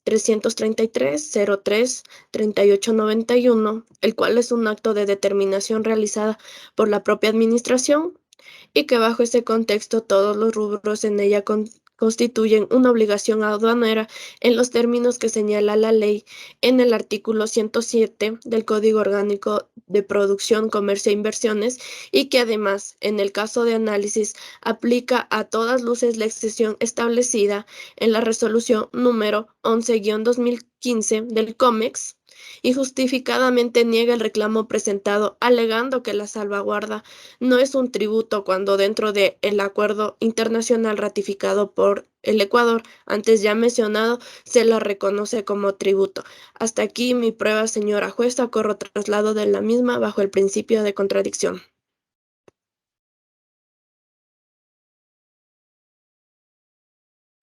Speaker 14: 333-03-3891, el cual es un acto de determinación realizada por la propia administración y que bajo ese contexto todos los rubros en ella constituyen una obligación aduanera en los términos que señala la ley en el artículo 107 del Código Orgánico de Producción, Comercio e Inversiones, y que además, en el caso de análisis, aplica a todas luces la excepción establecida en la resolución número 11-2015 del COMEX, y justificadamente niega el reclamo presentado, alegando que la salvaguarda no es un tributo cuando dentro del acuerdo internacional ratificado por el Ecuador, antes ya mencionado, se la reconoce como tributo. Hasta aquí mi prueba, señora jueza. Corro traslado de la misma bajo el principio de contradicción.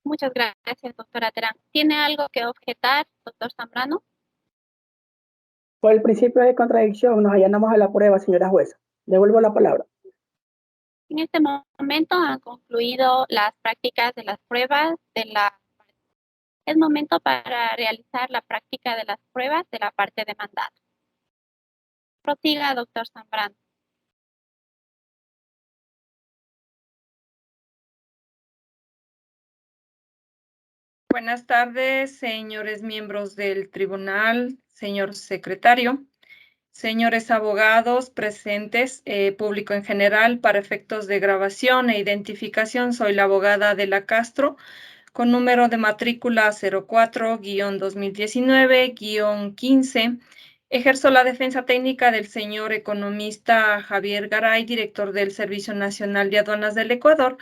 Speaker 13: Muchas gracias, doctora Terán. ¿Tiene algo que objetar, doctor Zambrano?
Speaker 12: Por el principio de contradicción nos allanamos a la prueba, señora jueza. Devuelvo la palabra.
Speaker 13: En este momento han concluido las prácticas de las pruebas de la... Es momento para realizar la práctica de las pruebas de la parte demandada. Prosiga, doctor Zambrano.
Speaker 15: Buenas tardes, señores miembros del tribunal, señor secretario, señores abogados presentes, público en general, para efectos de grabación e identificación, soy la abogada Adela Castro, con número de matrícula 04-2019-15. Ejerzo la defensa técnica del señor economista Javier Garay, director del Servicio Nacional de Aduanas del Ecuador,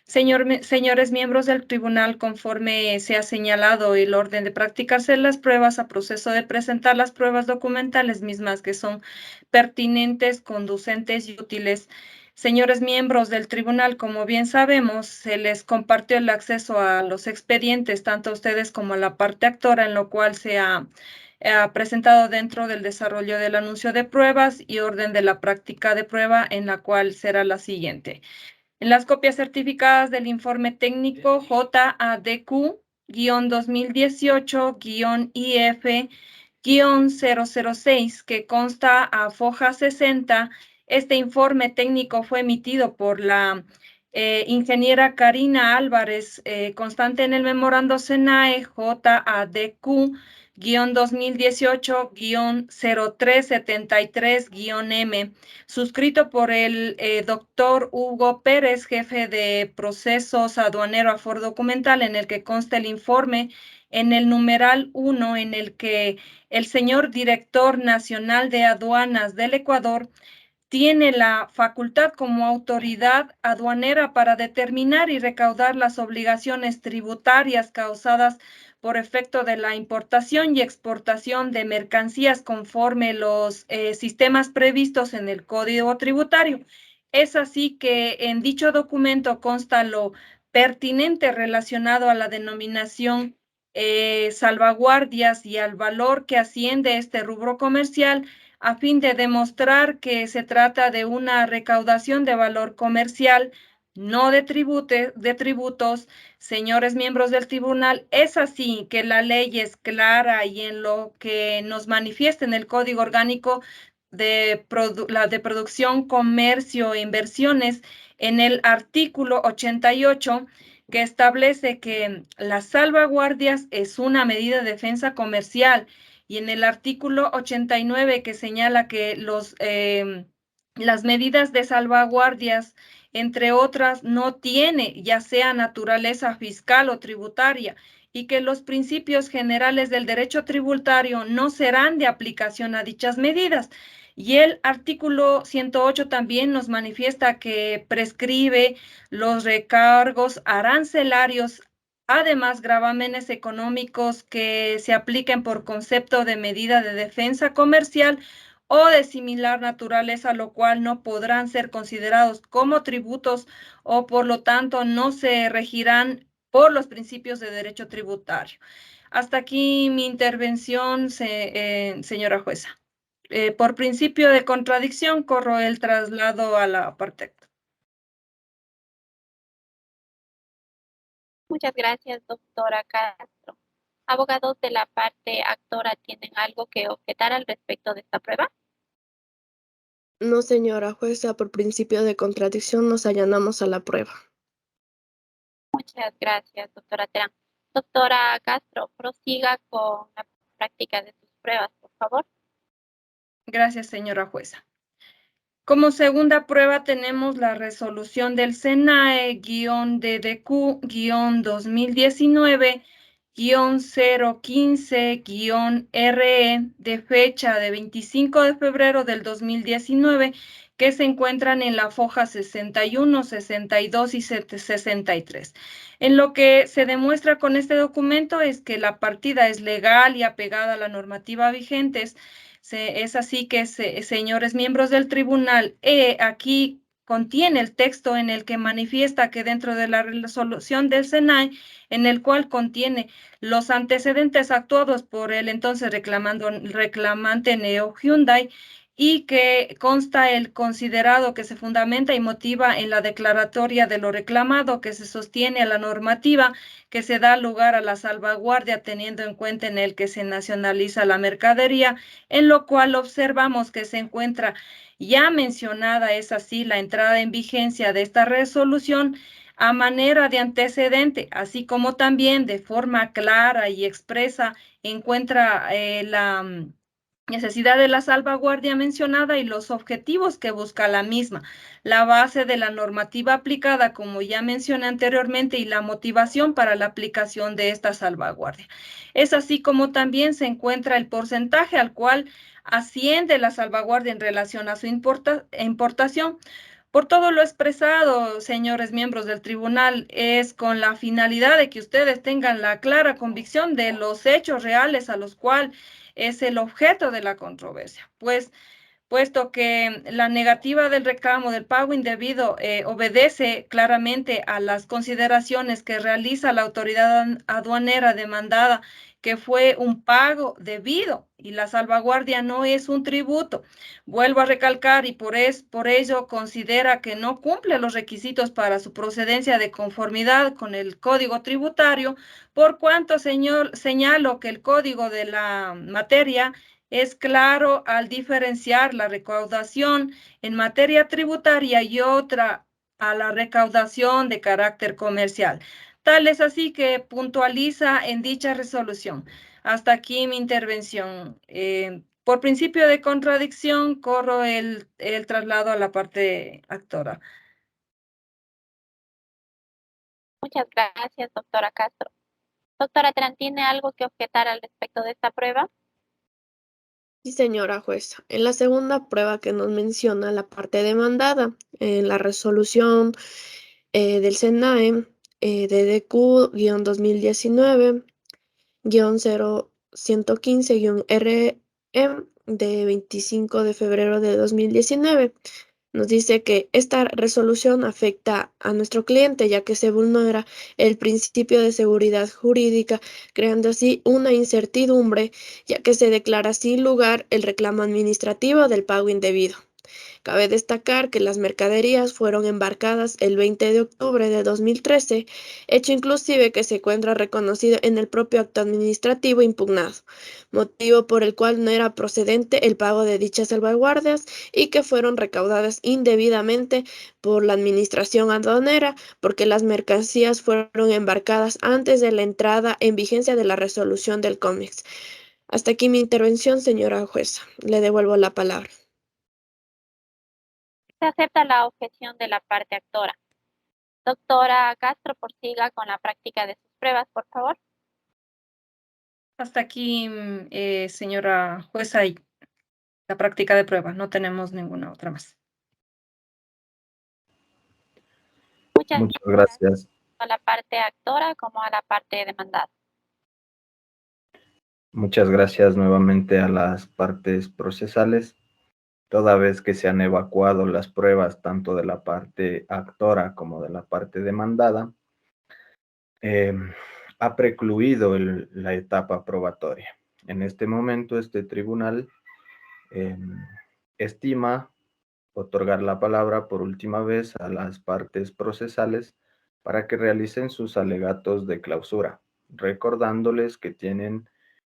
Speaker 15: Señores miembros del tribunal, conforme se ha señalado el orden de practicarse las pruebas a proceso de presentar las pruebas documentales mismas que son pertinentes, conducentes y útiles. Señores miembros del tribunal, como bien sabemos, se les compartió el acceso a los expedientes, tanto a ustedes como a la parte actora, en lo cual se ha presentado dentro del desarrollo del anuncio de pruebas y orden de la práctica de prueba, en la cual será la siguiente. En las copias certificadas del informe técnico JADQ-2018-IF-006, que consta a foja 60, este informe técnico fue emitido por la ingeniera Karina Álvarez, constante en el memorando SENAE JADQ-2018-0373-M, suscrito por el doctor Hugo Pérez, jefe de procesos aduanero afordocumental, en el que consta el informe en el numeral 1, en el que el señor director nacional de aduanas del Ecuador tiene la facultad como autoridad aduanera para determinar y recaudar las obligaciones tributarias causadas por efecto de la importación y exportación de mercancías conforme los sistemas previstos en el Código Tributario. Es así que en dicho documento consta lo pertinente relacionado a la denominación salvaguardias y al valor que asciende este rubro comercial, a fin de demostrar que se trata de una recaudación de valor comercial, no de tributos. Señores miembros del tribunal, es así que la ley es clara y en lo que nos manifiesta en el Código Orgánico de Producción, Comercio e Inversiones, en el artículo 88, que establece que las salvaguardias es una medida de defensa comercial, y en el artículo 89, que señala que las medidas de salvaguardias, entre otras, no tiene ya sea naturaleza fiscal o tributaria, y que los principios generales del derecho tributario no serán de aplicación a dichas medidas. Y el artículo 108 también nos manifiesta que prescribe los recargos arancelarios, además gravámenes económicos que se apliquen por concepto de medida de defensa comercial o de similar naturaleza, lo cual no podrán ser considerados como tributos o por lo tanto no se regirán por los principios de derecho tributario. Hasta aquí mi intervención, señora jueza. Por principio de contradicción, corro el traslado a la parte.
Speaker 13: Muchas gracias, doctora Castro. ¿Abogados de la parte actora tienen algo que objetar al respecto de esta prueba?
Speaker 14: No, señora jueza, por principio de contradicción nos allanamos a la prueba.
Speaker 13: Muchas gracias, doctora Terán. Doctora Castro, prosiga con la práctica de sus pruebas, por favor.
Speaker 15: Gracias, señora jueza. Como segunda prueba tenemos la resolución del SENAE-DDQ-2019-015-RE de fecha de 25 de febrero del 2019, que se encuentran en la foja 61, 62 y 63. En lo que se demuestra con este documento es que la partida es legal y apegada a la normativa vigentes. Es así que, señores miembros del tribunal, aquí contiene el texto en el que manifiesta que dentro de la resolución del SENAE, en el cual contiene los antecedentes actuados por el entonces reclamante Neo Hyundai, y que consta el considerado que se fundamenta y motiva en la declaratoria de lo reclamado, que se sostiene a la normativa, que se da lugar a la salvaguardia teniendo en cuenta en el que se nacionaliza la mercadería, en lo cual observamos que se encuentra ya mencionada, es así, la entrada en vigencia de esta resolución a manera de antecedente, así como también de forma clara y expresa encuentra la necesidad de la salvaguardia mencionada y los objetivos que busca la misma, la base de la normativa aplicada, como ya mencioné anteriormente, y la motivación para la aplicación de esta salvaguardia. Es así como también se encuentra el porcentaje al cual asciende la salvaguardia en relación a su importación, Por todo lo expresado, señores miembros del tribunal, es con la finalidad de que ustedes tengan la clara convicción de los hechos reales a los cuales es el objeto de la controversia. Puesto que la negativa del reclamo del pago indebido obedece claramente a las consideraciones que realiza la autoridad aduanera demandada, que fue un pago debido y la salvaguardia no es un tributo. Vuelvo a recalcar y por ello considera que no cumple los requisitos para su procedencia de conformidad con el Código Tributario, por cuanto señalo que el Código de la materia es claro al diferenciar la recaudación en materia tributaria y otra a la recaudación de carácter comercial. Tal es así que puntualiza en dicha resolución. Hasta aquí mi intervención. Por principio de contradicción, corro el traslado a la parte actora.
Speaker 13: Muchas gracias, doctora Castro. Doctora Terán, ¿tiene algo que objetar al respecto de esta prueba?
Speaker 14: Sí, señora jueza. En la segunda prueba que nos menciona la parte demandada, en la resolución del SENAE DDQ-2019-0115-RM de 25 de febrero de 2019, nos dice que esta resolución afecta a nuestro cliente, ya que se vulnera el principio de seguridad jurídica, creando así una incertidumbre, ya que se declara sin lugar el reclamo administrativo del pago indebido. Cabe destacar que las mercaderías fueron embarcadas el 20 de octubre de 2013, hecho inclusive que se encuentra reconocido en el propio acto administrativo impugnado, motivo por el cual no era procedente el pago de dichas salvaguardias y que fueron recaudadas indebidamente por la administración aduanera porque las mercancías fueron embarcadas antes de la entrada en vigencia de la resolución del COMEX. Hasta aquí mi intervención, señora jueza. Le devuelvo la palabra.
Speaker 13: Se acepta la objeción de la parte actora. Doctora Castro, prosiga con la práctica de sus pruebas, por favor.
Speaker 15: Hasta aquí, señora jueza, y la práctica de pruebas. No tenemos ninguna otra más.
Speaker 13: Muchas
Speaker 16: gracias.
Speaker 13: a la parte actora como a la parte demandada.
Speaker 16: Muchas gracias nuevamente a las partes procesales. Toda vez que se han evacuado las pruebas tanto de la parte actora como de la parte demandada, ha precluido la etapa probatoria. En este momento, este tribunal estima otorgar la palabra por última vez a las partes procesales para que realicen sus alegatos de clausura, recordándoles que tienen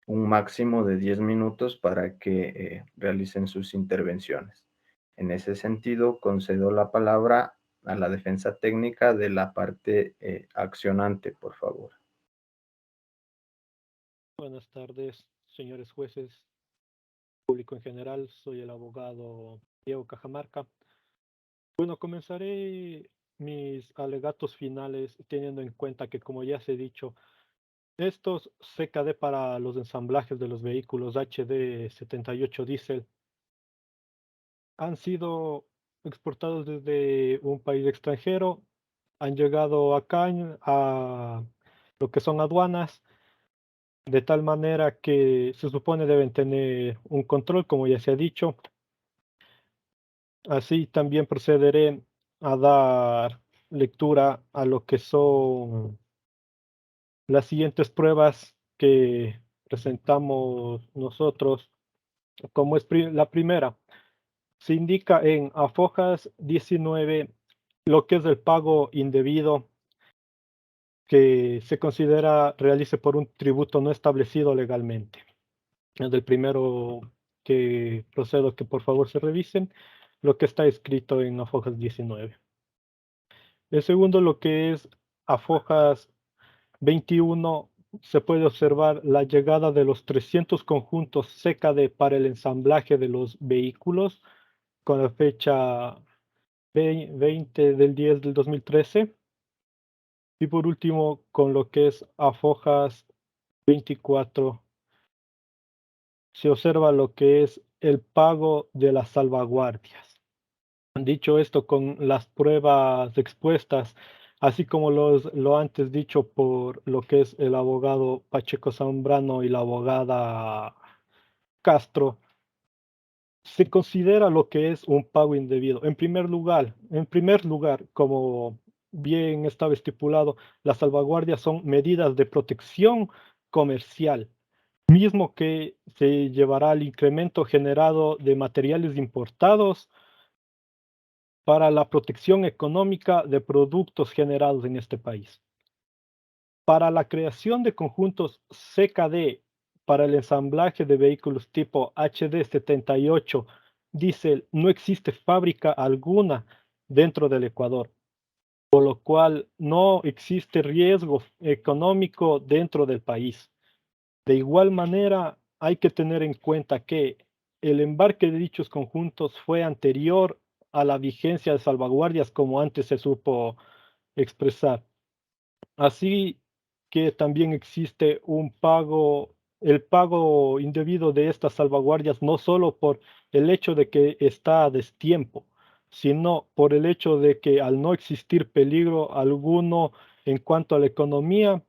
Speaker 16: un máximo de 10 minutos para que realicen sus intervenciones. En ese sentido, concedo la palabra a la defensa técnica de la parte accionante, por favor.
Speaker 17: Buenas tardes, señores jueces, público en general. Soy el abogado Diego Cajamarca. Bueno, comenzaré mis alegatos finales teniendo en cuenta que, como ya se ha dicho, estos CKD para los ensamblajes de los vehículos HD 78 diésel han sido exportados desde un país extranjero, han llegado acá a lo que son aduanas, de tal manera que se supone deben tener un control, como ya se ha dicho. Así también procederé a dar lectura a lo que son las siguientes pruebas que presentamos nosotros, como es la primera. Se indica en AFOJAS 19 lo que es el pago indebido que se considera realice por un tributo no establecido legalmente. Es el primero que procedo que por favor se revisen lo que está escrito en AFOJAS 19. El segundo, lo que es AFOJAS 21, se puede observar la llegada de los 300 conjuntos CKD para el ensamblaje de los vehículos con la fecha 20 del 10 del 2013. Y por último, con lo que es AFOJAS 24, se observa lo que es el pago de las salvaguardias. Dicho esto, con las pruebas expuestas, así como lo antes dicho por lo que es el abogado Pacheco Zambrano y la abogada Castro, se considera lo que es un pago indebido. En primer lugar, como bien estaba estipulado, las salvaguardias son medidas de protección comercial, mismo que se llevará al incremento generado de materiales importados para la protección económica de productos generados en este país. Para la creación de conjuntos CKD para el ensamblaje de vehículos tipo HD78 diésel, no existe fábrica alguna dentro del Ecuador, por lo cual no existe riesgo económico dentro del país. De igual manera, hay que tener en cuenta que el embarque de dichos conjuntos fue anterior a la vigencia de salvaguardias, como antes se supo expresar. Así que también existe el pago indebido de estas salvaguardias, no solo por el hecho de que está a destiempo, sino por el hecho de que al no existir peligro alguno en cuanto a la economía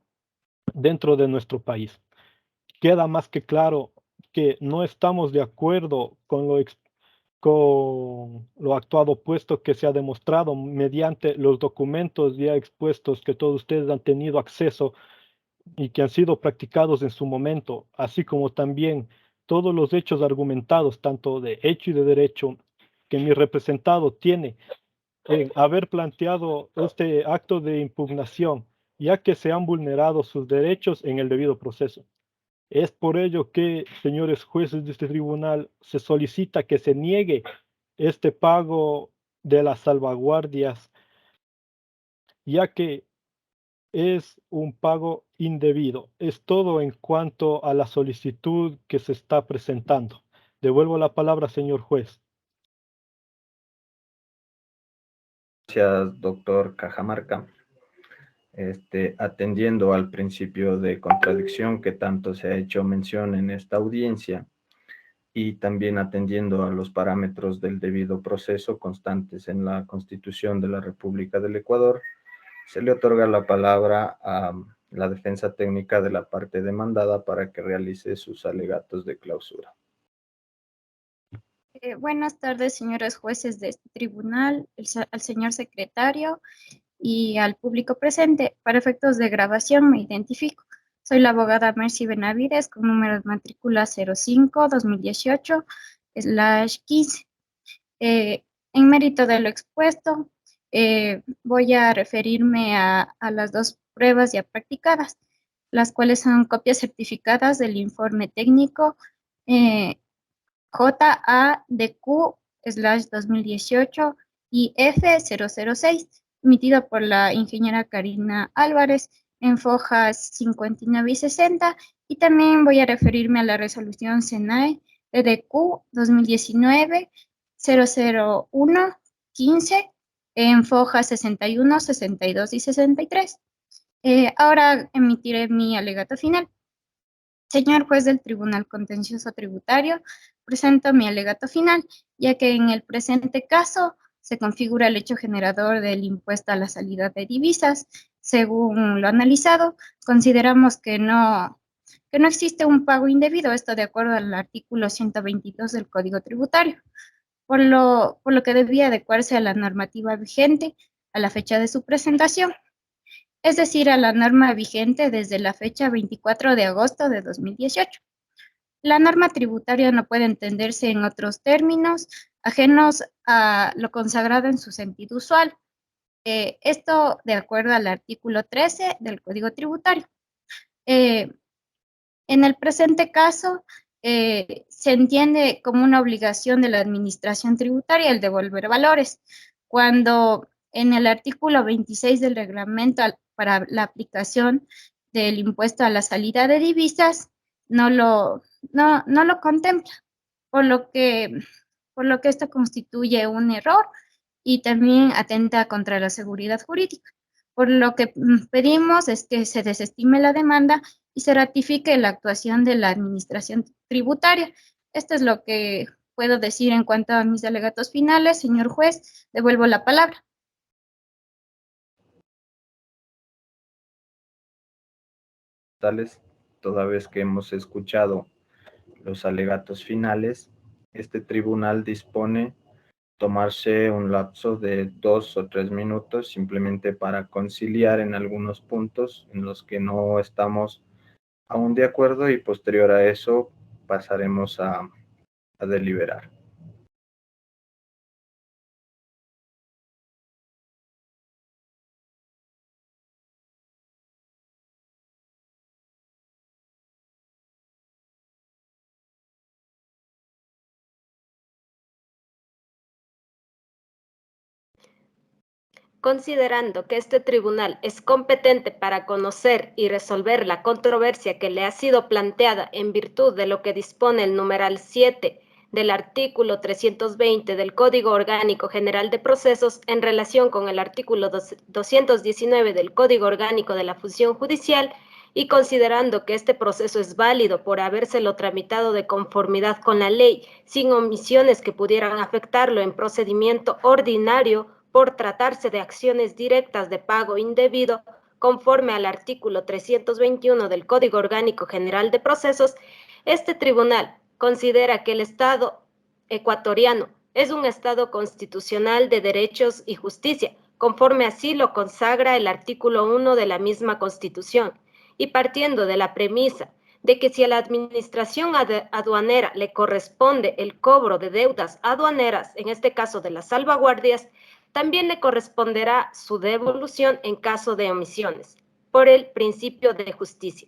Speaker 17: dentro de nuestro país. Queda más que claro que no estamos de acuerdo con lo actuado, puesto que se ha demostrado mediante los documentos ya expuestos que todos ustedes han tenido acceso y que han sido practicados en su momento, así como también todos los hechos argumentados, tanto de hecho y de derecho, que mi representado tiene en haber planteado este acto de impugnación, ya que se han vulnerado sus derechos en el debido proceso. Es por ello que, señores jueces de este tribunal, se solicita que se niegue este pago de las salvaguardias, ya que es un pago indebido. Es todo en cuanto a la solicitud que se está presentando. Devuelvo la palabra, señor juez.
Speaker 16: Gracias, doctor Cajamarca. Atendiendo al principio de contradicción que tanto se ha hecho mención en esta audiencia y también atendiendo a los parámetros del debido proceso constantes en la Constitución de la República del Ecuador, se le otorga la palabra a la defensa técnica de la parte demandada para que realice sus alegatos de clausura.
Speaker 13: Buenas tardes, señores jueces de este tribunal, al señor secretario y al público presente. Para efectos de grabación me identifico. Soy la abogada Mercy Benavides con número de matrícula 05-2018/15. En mérito de lo expuesto, voy a referirme a las dos pruebas ya practicadas, las cuales son copias certificadas del informe técnico JADQ/2018 y F006, emitido por la ingeniera Karina Álvarez en fojas 59 y 60, y también voy a referirme a la resolución SENAE EDQ 2019-001-15 en fojas 61, 62 y 63. Ahora emitiré mi alegato final. Señor juez del Tribunal Contencioso Tributario, presento mi alegato final, ya que en el presente caso se configura el hecho generador del impuesto a la salida de divisas. Según lo analizado, consideramos que no existe un pago indebido, esto de acuerdo al artículo 122 del Código Tributario, por lo que debía adecuarse a la normativa vigente a la fecha de su presentación, es decir, a la norma vigente desde la fecha 24 de agosto de 2018. La norma tributaria no puede entenderse en otros términos ajenos a lo consagrado en su sentido usual. Esto de acuerdo al artículo 13 del Código Tributario. En el presente caso, se entiende como una obligación de la administración tributaria el devolver valores, cuando en el artículo 26 del reglamento para la aplicación del impuesto a la salida de divisas no lo contempla, por lo que esto constituye un error y también atenta contra la seguridad jurídica. Por lo que pedimos es que se desestime la demanda y se ratifique la actuación de la administración tributaria. Esto es lo que
Speaker 2: puedo decir en cuanto a mis alegatos finales. Señor juez, devuelvo la palabra.
Speaker 16: Toda vez que hemos escuchado los alegatos finales, este tribunal dispone tomarse un lapso de 2 o 3 minutos simplemente para conciliar en algunos puntos en los que no estamos aún de acuerdo, y posterior a eso pasaremos a deliberar.
Speaker 10: Considerando que este tribunal es competente para conocer y resolver la controversia que le ha sido planteada en virtud de lo que dispone el numeral 7 del artículo 320 del Código Orgánico General de Procesos en relación con el artículo 219 del Código Orgánico de la Función Judicial, y considerando que este proceso es válido por habérselo tramitado de conformidad con la ley, sin omisiones que pudieran afectarlo en procedimiento ordinario, por tratarse de acciones directas de pago indebido, conforme al artículo 321 del Código Orgánico General de Procesos, este tribunal considera que el Estado ecuatoriano es un Estado constitucional de derechos y justicia, conforme así lo consagra el artículo 1 de la misma Constitución, y partiendo de la premisa de que si a la administración aduanera le corresponde el cobro de deudas aduaneras, en este caso de las salvaguardias, también le corresponderá su devolución en caso de omisiones, por el principio de justicia.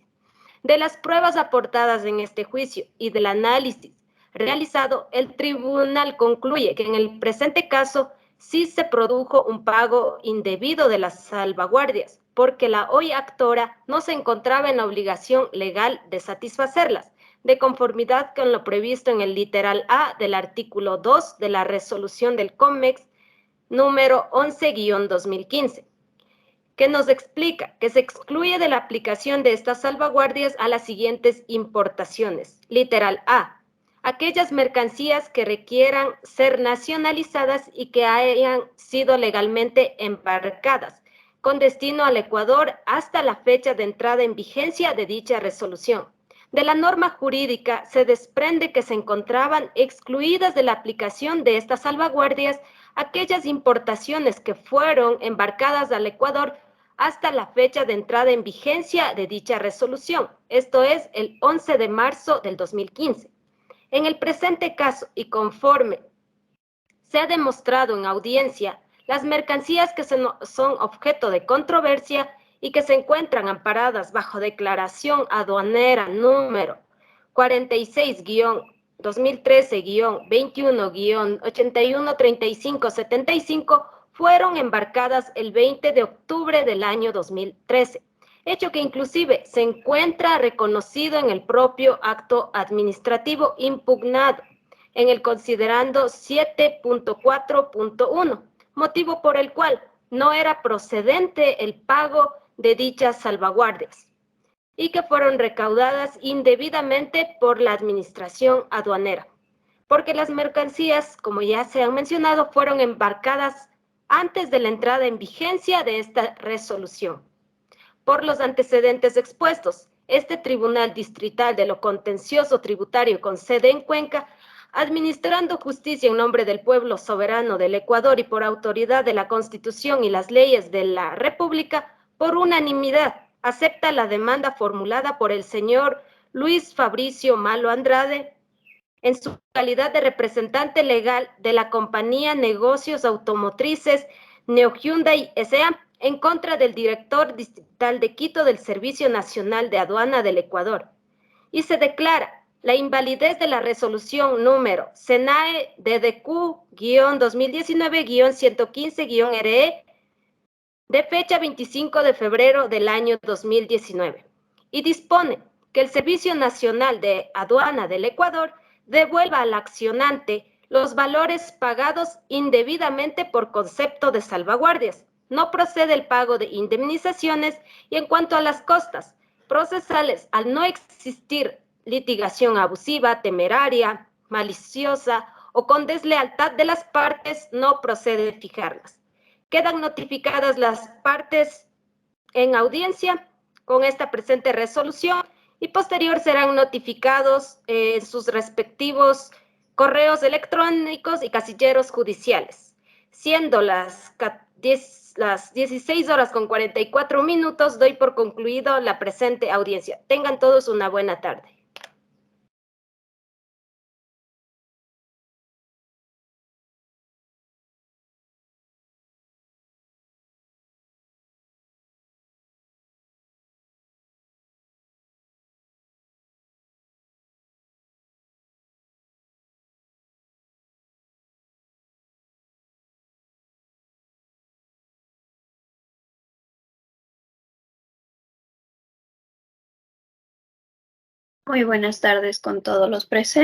Speaker 10: De las pruebas aportadas en este juicio y del análisis realizado, el tribunal concluye que en el presente caso sí se produjo un pago indebido de las salvaguardias, porque la hoy actora no se encontraba en la obligación legal de satisfacerlas, de conformidad con lo previsto en el literal A del artículo 2 de la resolución del COMEX número 11-2015, que nos explica que se excluye de la aplicación de estas salvaguardias a las siguientes importaciones. Literal A, aquellas mercancías que requieran ser nacionalizadas y que hayan sido legalmente embarcadas con destino al Ecuador hasta la fecha de entrada en vigencia de dicha resolución. De la norma jurídica se desprende que se encontraban excluidas de la aplicación de estas salvaguardias aquellas importaciones que fueron embarcadas al Ecuador hasta la fecha de entrada en vigencia de dicha resolución, esto es, el 11 de marzo del 2015. En el presente caso, y conforme se ha demostrado en audiencia, las mercancías que son objeto de controversia y que se encuentran amparadas bajo declaración aduanera número 46-2013-21-813575 fueron embarcadas el 20 de octubre del año 2013, hecho que inclusive se encuentra reconocido en el propio acto administrativo impugnado, en el considerando 7.4.1, motivo por el cual no era procedente el pago de dichas salvaguardias y que fueron recaudadas indebidamente por la administración aduanera, porque las mercancías, como ya se han mencionado, fueron embarcadas antes de la entrada en vigencia de esta resolución. Por los antecedentes expuestos, este Tribunal Distrital de lo Contencioso Tributario con sede en Cuenca, administrando justicia en nombre del pueblo soberano del Ecuador y por autoridad de la Constitución y las leyes de la República, por unanimidad, acepta la demanda formulada por el señor Luis Fabricio Malo Andrade en su calidad de representante legal de la compañía Negocios Automotrices Neo Hyundai S.A. en contra del director distrital de Quito del Servicio Nacional de Aduana del Ecuador, y se declara la invalidez de la resolución número SENAE DDQ-2019-115-RE de fecha 25 de febrero del año 2019, y dispone que el Servicio Nacional de Aduana del Ecuador devuelva al accionante los valores pagados indebidamente por concepto de salvaguardias. No procede el pago de indemnizaciones, y en cuanto a las costas procesales, al no existir litigación abusiva, temeraria, maliciosa o con deslealtad de las partes, no procede fijarlas. Quedan notificadas las partes en audiencia con esta presente resolución y posterior serán notificados sus respectivos correos electrónicos y casilleros judiciales. Siendo las 16:44, doy por concluido la presente audiencia. Tengan todos una buena tarde.
Speaker 1: Muy buenas tardes con todos los presentes.